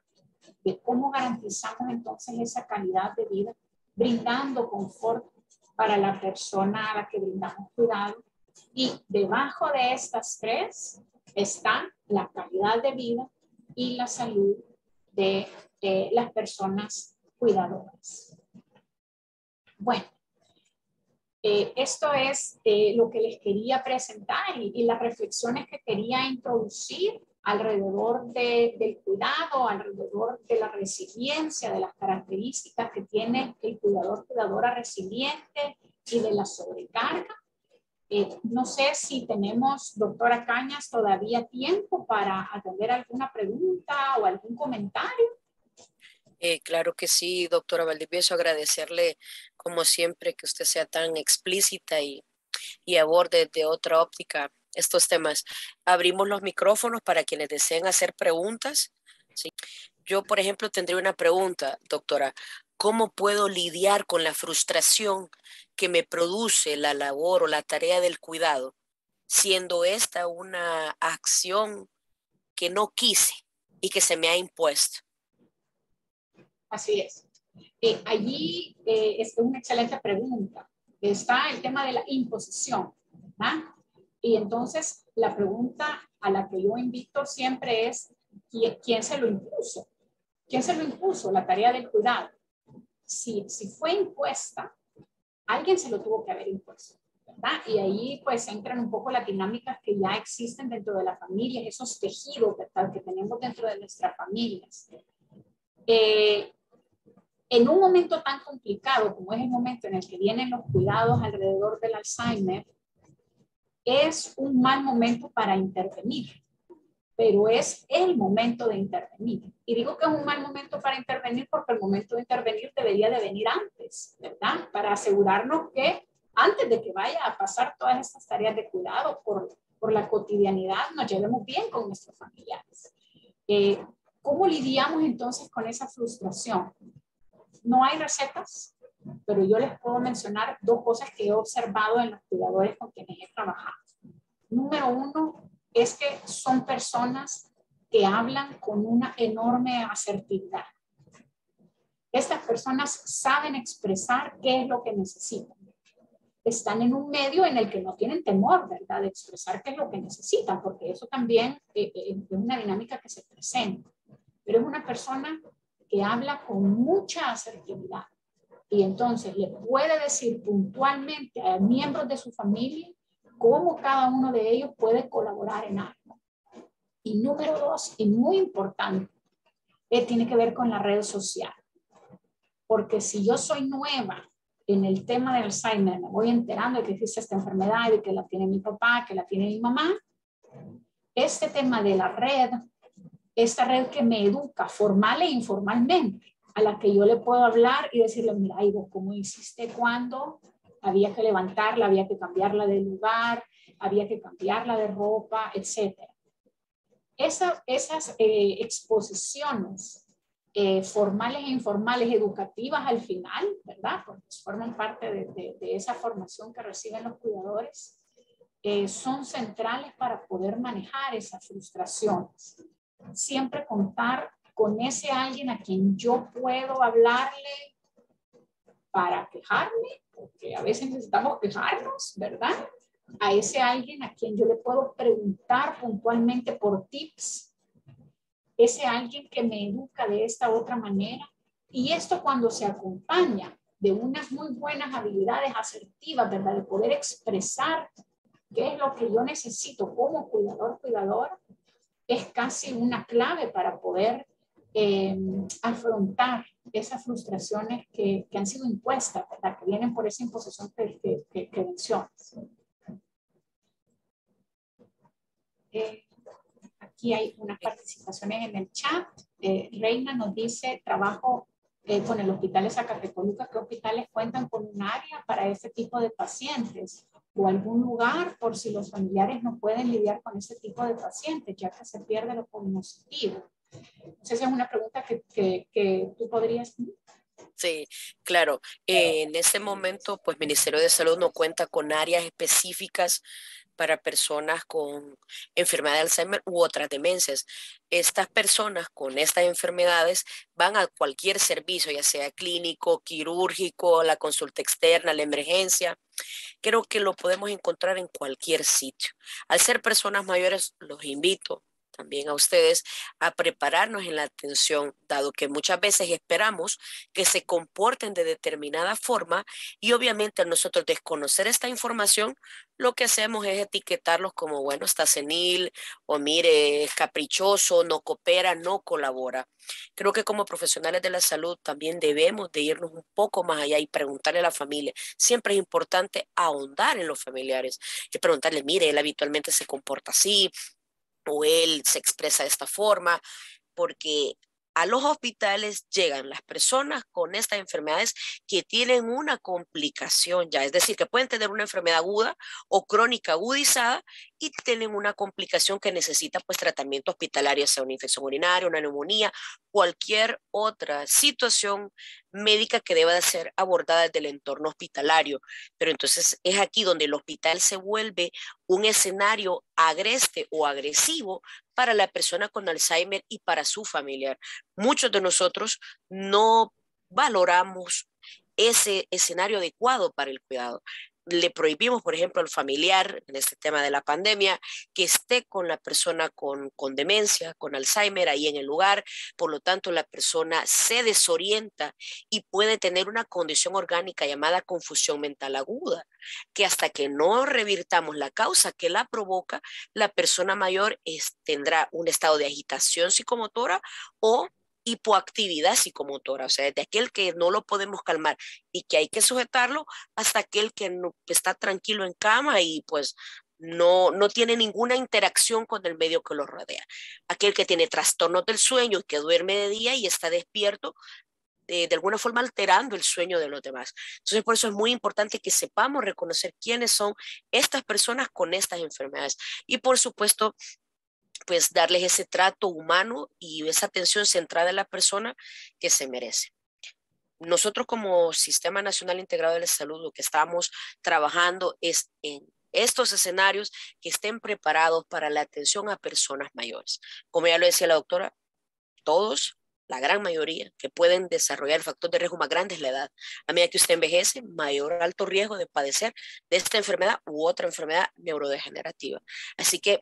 de cómo garantizamos entonces esa calidad de vida, brindando confort para la persona a la que brindamos cuidado. Y debajo de estas 3 está la calidad de vida y la salud de las personas cuidadoras. Bueno, esto es lo que les quería presentar y las reflexiones que quería introducir alrededor del cuidado, alrededor de la resiliencia, de las características que tiene el cuidador, cuidadora resiliente y de la sobrecarga. No sé si tenemos, doctora Cañas, todavía tiempo para atender alguna pregunta o algún comentario. Claro que sí, doctora Valdivieso, agradecerle como siempre que usted sea tan explícita y aborde de otra óptica estos temas. Abrimos los micrófonos para quienes deseen hacer preguntas. ¿Sí? Yo, por ejemplo, tendría una pregunta, doctora. ¿Cómo puedo lidiar con la frustración que me produce la labor o la tarea del cuidado, siendo esta una acción que no quise y que se me ha impuesto? Así es. Allí es una excelente pregunta. Está el tema de la imposición, ¿verdad? Y entonces la pregunta a la que yo invito siempre es, ¿quién se lo impuso? ¿Quién se lo impuso? La tarea del cuidado. Si fue impuesta, alguien se lo tuvo que haber impuesto, ¿verdad? Y ahí pues entran un poco las dinámicas que ya existen dentro de la familia, esos tejidos, ¿verdad?, que tenemos dentro de nuestras familias. En un momento tan complicado como es el momento en el que vienen los cuidados alrededor del Alzheimer, es un mal momento para intervenir, pero es el momento de intervenir. Y digo que es un mal momento para intervenir porque el momento de intervenir debería de venir antes, ¿verdad? Para asegurarnos que antes de que vaya a pasar todas estas tareas de cuidado por la cotidianidad, nos llevemos bien con nuestros familiares. ¿Cómo lidiamos entonces con esa frustración? No hay recetas, pero yo les puedo mencionar dos cosas que he observado en los cuidadores con quienes he trabajado. Número uno es que son personas que hablan con una enorme asertividad. Estas personas saben expresar qué es lo que necesitan. Están en un medio en el que no tienen temor, ¿verdad?, de expresar qué es lo que necesitan, porque eso también es una dinámica que se presenta. Pero es una persona que habla con mucha asertividad y entonces le puede decir puntualmente a miembros de su familia cómo cada uno de ellos puede colaborar en algo. Y número dos, y muy importante, tiene que ver con la red social. Porque si yo soy nueva en el tema del Alzheimer, me voy enterando de que existe esta enfermedad, de que la tiene mi papá, que la tiene mi mamá, este tema de la red, esta red que me educa formal e informalmente, a la que yo le puedo hablar y decirle, mira, Ivo, ¿cómo hiciste cuando había que levantarla, había que cambiarla de lugar, había que cambiarla de ropa, etcétera? Esas exposiciones formales e informales, educativas al final, ¿verdad? Porque forman parte de esa formación que reciben los cuidadores, son centrales para poder manejar esas frustraciones. Siempre contar con ese alguien a quien yo puedo hablarle para quejarme, porque a veces necesitamos quejarnos, ¿verdad? A ese alguien a quien yo le puedo preguntar puntualmente por tips, ese alguien que me educa de esta otra manera. Y esto cuando se acompaña de unas muy buenas habilidades asertivas, ¿verdad?, de poder expresar qué es lo que yo necesito como cuidador, cuidadora, es casi una clave para poder afrontar esas frustraciones que han sido impuestas, ¿verdad?, que vienen por esa imposición que mencionas. Aquí hay unas participaciones en el chat. Reina nos dice, trabajo con el hospital de Zacatecoluca. ¿Qué hospitales cuentan con un área para este tipo de pacientes? O algún lugar por si los familiares no pueden lidiar con este tipo de pacientes, ya que se pierde lo cognitivo. Entonces, es una pregunta que tú podrías... Sí, claro. En este momento, pues Ministerio de Salud no cuenta con áreas específicas para personas con enfermedad de Alzheimer u otras demencias. Estas personas con estas enfermedades van a cualquier servicio, ya sea clínico, quirúrgico, la consulta externa, la emergencia. Creo que lo podemos encontrar en cualquier sitio. Al ser personas mayores, los invito también a ustedes a prepararnos en la atención, dado que muchas veces esperamos que se comporten de determinada forma y obviamente al nosotros desconocer esta información, lo que hacemos es etiquetarlos como, bueno, está senil o mire, es caprichoso, no coopera, no colabora. Creo que como profesionales de la salud también debemos de irnos un poco más allá y preguntarle a la familia. Siempre es importante ahondar en los familiares y preguntarle, mire, él habitualmente se comporta así o él se expresa de esta forma, porque a los hospitales llegan las personas con estas enfermedades que tienen una complicación ya, es decir, que pueden tener una enfermedad aguda o crónica agudizada y tienen una complicación que necesita pues tratamiento hospitalario, sea una infección urinaria, una neumonía, cualquier otra situación médica que deba de ser abordada desde el entorno hospitalario. Pero entonces es aquí donde el hospital se vuelve un escenario agreste o agresivo para la persona con Alzheimer y para su familiar. Muchos de nosotros no valoramos ese escenario adecuado para el cuidado. Le prohibimos, por ejemplo, al familiar, en este tema de la pandemia, que esté con la persona con demencia, con Alzheimer ahí en el lugar. Por lo tanto, la persona se desorienta y puede tener una condición orgánica llamada confusión mental aguda, que hasta que no revirtamos la causa que la provoca, la persona mayor tendrá un estado de agitación psicomotora o hipoactividad psicomotora, o sea, de aquel que no lo podemos calmar y que hay que sujetarlo hasta aquel que no, está tranquilo en cama y pues no tiene ninguna interacción con el medio que lo rodea. Aquel que tiene trastornos del sueño y que duerme de día y está despierto, de alguna forma alterando el sueño de los demás. Entonces, por eso es muy importante que sepamos reconocer quiénes son estas personas con estas enfermedades. Y por supuesto, pues darles ese trato humano y esa atención centrada en la persona que se merece. Nosotros como Sistema Nacional Integrado de la Salud lo que estamos trabajando es en estos escenarios que estén preparados para la atención a personas mayores. Como ya lo decía la doctora, todos, la gran mayoría, que pueden desarrollar el factor de riesgo más grande es la edad. A medida que usted envejece, mayor alto riesgo de padecer de esta enfermedad u otra enfermedad neurodegenerativa. Así que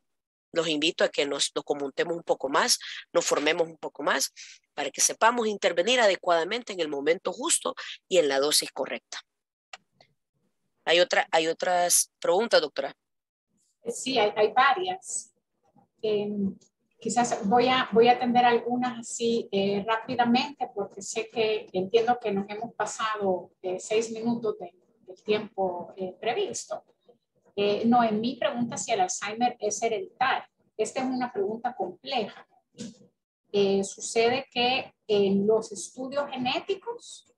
los invito a que nos documentemos un poco más, nos formemos un poco más para que sepamos intervenir adecuadamente en el momento justo y en la dosis correcta. Hay otras preguntas, doctora. Sí, hay varias. Quizás voy a atender algunas así rápidamente porque sé que entiendo que nos hemos pasado 6 minutos del tiempo previsto. No, en mi pregunta si el Alzheimer es hereditario. Esta es una pregunta compleja. Sucede que en los estudios genéticos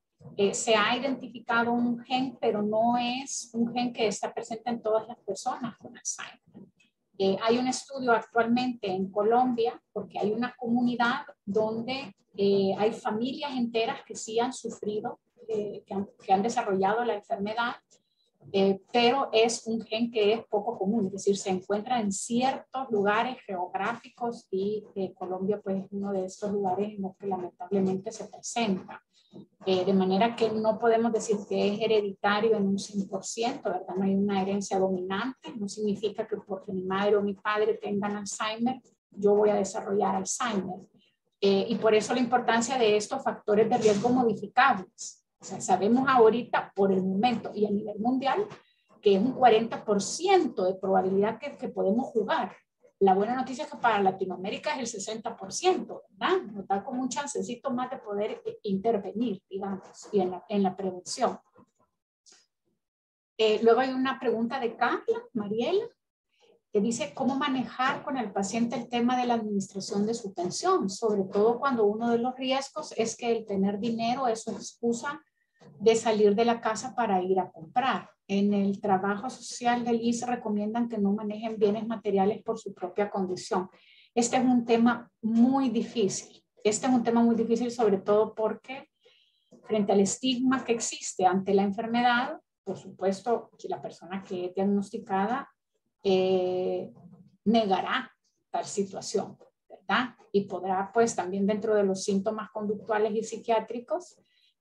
se ha identificado un gen, pero no es un gen que está presente en todas las personas con Alzheimer. Hay un estudio actualmente en Colombia, porque hay una comunidad donde hay familias enteras que sí han sufrido, que han desarrollado la enfermedad, pero es un gen que es poco común, es decir, se encuentra en ciertos lugares geográficos y Colombia pues es uno de estos lugares en los que lamentablemente se presenta. De manera que no podemos decir que es hereditario en un 100%, ¿verdad? No hay una herencia dominante, no significa que porque mi madre o mi padre tengan Alzheimer, yo voy a desarrollar Alzheimer. Y por eso la importancia de estos factores de riesgo modificables. O sea, sabemos ahorita, por el momento y a nivel mundial, que es un 40% de probabilidad que podemos jugar. La buena noticia es que para Latinoamérica es el 60%, ¿verdad? Nos da como un chancecito más de poder intervenir, digamos, y en la prevención. Luego hay una pregunta de Carla, Mariela, que dice cómo manejar con el paciente el tema de la administración de su pensión, sobre todo cuando uno de los riesgos es que el tener dinero es una excusa de salir de la casa para ir a comprar. En el trabajo social del ISSSTE recomiendan que no manejen bienes materiales por su propia condición. Este es un tema muy difícil. Este es un tema muy difícil sobre todo porque frente al estigma que existe ante la enfermedad, por supuesto, si la persona que es diagnosticada negará tal situación, ¿verdad? Y podrá pues también dentro de los síntomas conductuales y psiquiátricos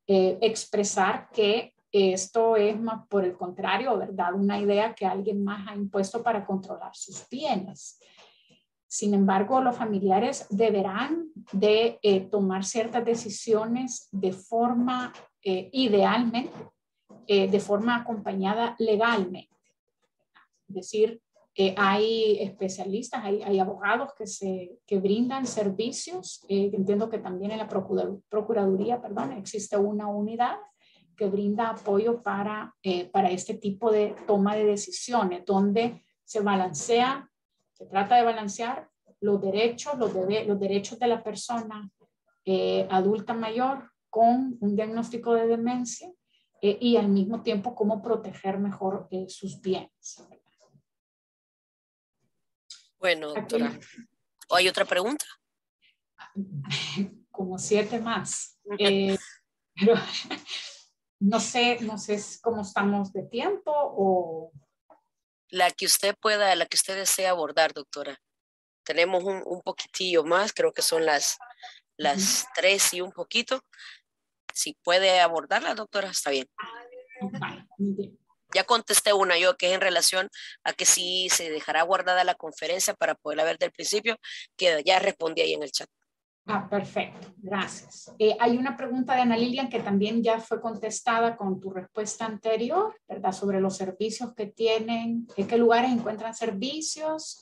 expresar que esto es más por el contrario, ¿verdad? Una idea que alguien más ha impuesto para controlar sus bienes. Sin embargo, los familiares deberán de tomar ciertas decisiones de forma, idealmente, de forma acompañada legalmente. Es decir, hay especialistas, hay abogados que brindan servicios. Entiendo que también en la Procuraduría, existe una unidad que brinda apoyo para este tipo de toma de decisiones, donde se trata de balancear los derechos de la persona adulta mayor con un diagnóstico de demencia y al mismo tiempo cómo proteger mejor sus bienes. Bueno, doctora, ¿hay otra pregunta? Como 7 más. Pero no sé cómo estamos de tiempo o... La que usted pueda, la que usted desea abordar, doctora. Tenemos un poquitillo más, creo que son las 3 y un poquito. Si puede abordarla, doctora, está bien. Vale, muy bien. Ya contesté una yo, que es en relación a que si se dejará guardada la conferencia para poderla ver del principio, que ya respondí ahí en el chat. Perfecto, gracias. Hay una pregunta de Ana Lilian que también ya fue contestada con tu respuesta anterior, ¿verdad? Sobre los servicios que tienen, en qué lugares encuentran servicios.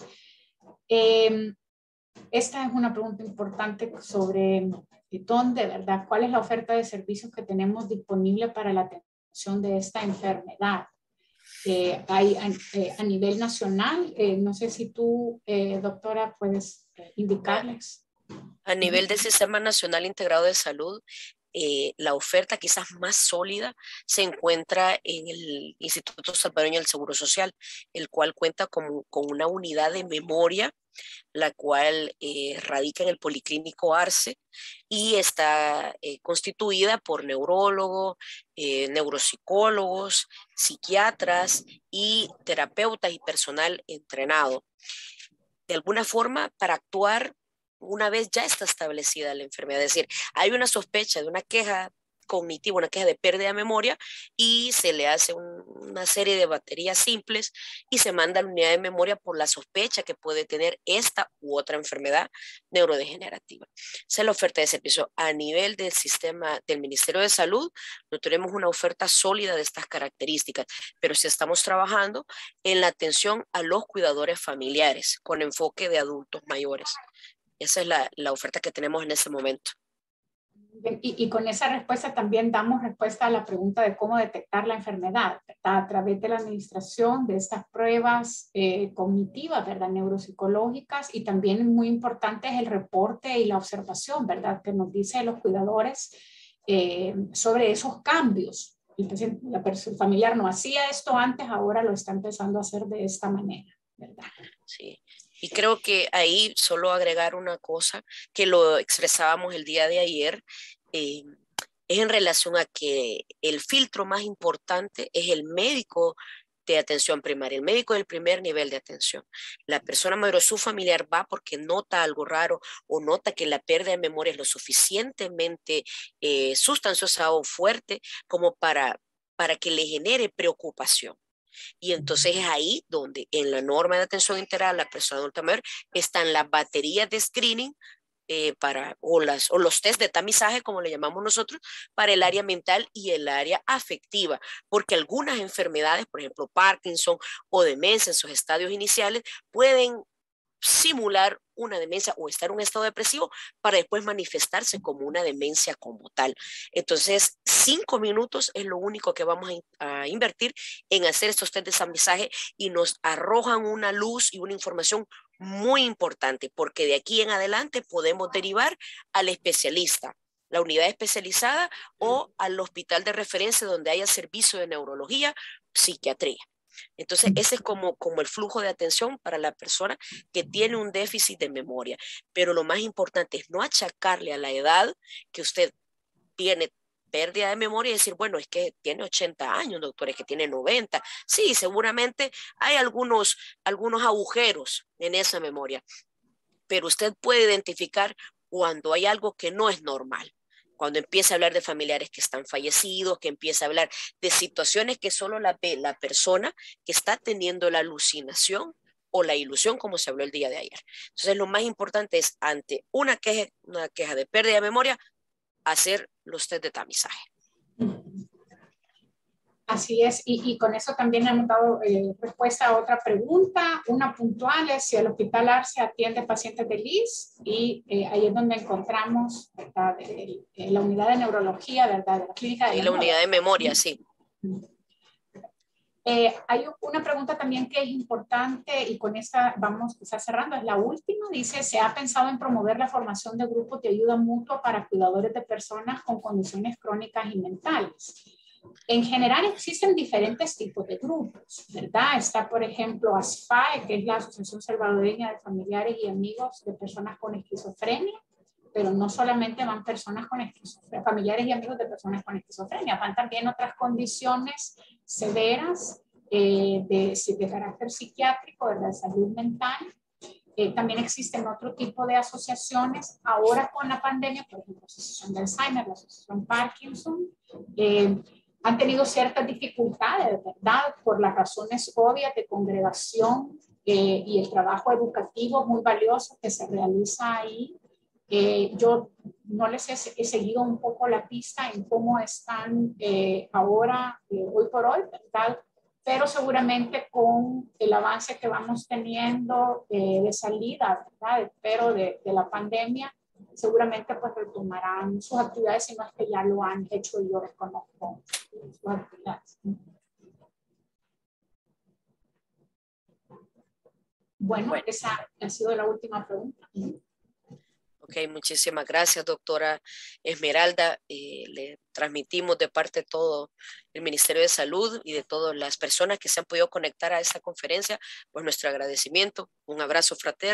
Esta es una pregunta importante sobre dónde, ¿verdad? ¿Cuál es la oferta de servicios que tenemos disponible para la atención de esta enfermedad? Hay a nivel nacional, no sé si tú, doctora, puedes indicarles. A nivel del Sistema Nacional Integrado de Salud, la oferta quizás más sólida se encuentra en el Instituto Salvadoreño del Seguro Social, el cual cuenta con una unidad de memoria, la cual radica en el Policlínico Arce y está constituida por neurólogos, neuropsicólogos, psiquiatras y terapeutas y personal entrenado. De alguna forma, para actuar una vez ya está establecida la enfermedad. Es decir, hay una sospecha de una queja cognitiva, una queja de pérdida de memoria, y se le hace una serie de baterías simples y se manda a la unidad de memoria por la sospecha que puede tener esta u otra enfermedad neurodegenerativa. Esa es la oferta de servicio. A nivel del sistema del Ministerio de Salud, no tenemos una oferta sólida de estas características, pero sí estamos trabajando en la atención a los cuidadores familiares con enfoque de adultos mayores. Esa es la oferta que tenemos en ese momento. Y con esa respuesta también damos respuesta a la pregunta de cómo detectar la enfermedad, ¿verdad? A través de la administración de estas pruebas cognitivas, ¿verdad? Neuropsicológicas, y también muy importante es el reporte y la observación, ¿verdad? Que nos dice los cuidadores sobre esos cambios. Entonces, el familiar no hacía esto antes, ahora lo está empezando a hacer de esta manera, ¿verdad? Sí. Y creo que ahí solo agregar una cosa que lo expresábamos el día de ayer, es en relación a que el filtro más importante es el médico de atención primaria, el médico del primer nivel de atención. La persona mayor o su familiar va porque nota algo raro o nota que la pérdida de memoria es lo suficientemente sustanciosa o fuerte como para que le genere preocupación. Y entonces es ahí donde en la norma de atención integral a la persona adulta mayor están las baterías de screening o los test de tamizaje, como le llamamos nosotros, para el área mental y el área afectiva, porque algunas enfermedades, por ejemplo, Parkinson o demencia en sus estadios iniciales, pueden simular una demencia o estar en un estado depresivo para después manifestarse como una demencia como tal. Entonces, 5 minutos es lo único que vamos a invertir en hacer estos test de tamizaje y nos arrojan una luz y una información muy importante, porque de aquí en adelante podemos derivar al especialista, la unidad especializada o al hospital de referencia donde haya servicio de neurología, psiquiatría. Entonces, ese es como el flujo de atención para la persona que tiene un déficit de memoria. Pero lo más importante es no achacarle a la edad que usted tiene pérdida de memoria y decir, bueno, es que tiene 80 años, doctor, es que tiene 90. Sí, seguramente hay algunos agujeros en esa memoria, pero usted puede identificar cuando hay algo que no es normal. Cuando empieza a hablar de familiares que están fallecidos, que empieza a hablar de situaciones que solo la persona que está teniendo la alucinación o la ilusión, como se habló el día de ayer. Entonces, lo más importante es, ante una queja de pérdida de memoria, hacer los test de tamizaje. Así es, y con eso también hemos dado respuesta a otra pregunta. Una puntual es si el Hospital Arce atiende pacientes de LIS, y ahí es donde encontramos, ¿verdad?, la unidad de neurología, ¿verdad?, de la clínica de la unidad de memoria, sí. Hay una pregunta también que es importante, y con esta vamos quizás cerrando, es la última. Dice, ¿se ha pensado en promover la formación de grupos de ayuda mutua para cuidadores de personas con condiciones crónicas y mentales? En general existen diferentes tipos de grupos, ¿verdad? Está, por ejemplo, ASFAE, que es la Asociación Salvadoreña de Familiares y Amigos de Personas con Esquizofrenia, pero no solamente van personas con esquizofrenia, familiares y amigos de personas con esquizofrenia, van también otras condiciones severas de carácter psiquiátrico, ¿verdad?, de salud mental. También existen otro tipo de asociaciones. Ahora con la pandemia, por ejemplo, la Asociación de Alzheimer, la Asociación Parkinson, han tenido ciertas dificultades, ¿verdad?, por las razones obvias de congregación y el trabajo educativo muy valioso que se realiza ahí. Yo no les he seguido un poco la pista en cómo están ahora, hoy por hoy, ¿verdad?, pero seguramente con el avance que vamos teniendo de salida, ¿verdad?, espero de la pandemia, seguramente pues retomarán sus actividades, si no es que ya lo han hecho y yo desconozco sus actividades. Bueno, esa ha sido la última pregunta. Ok, muchísimas gracias, doctora Esmeralda. Le transmitimos de parte de todo el Ministerio de Salud y de todas las personas que se han podido conectar a esta conferencia, pues nuestro agradecimiento, un abrazo fraterno.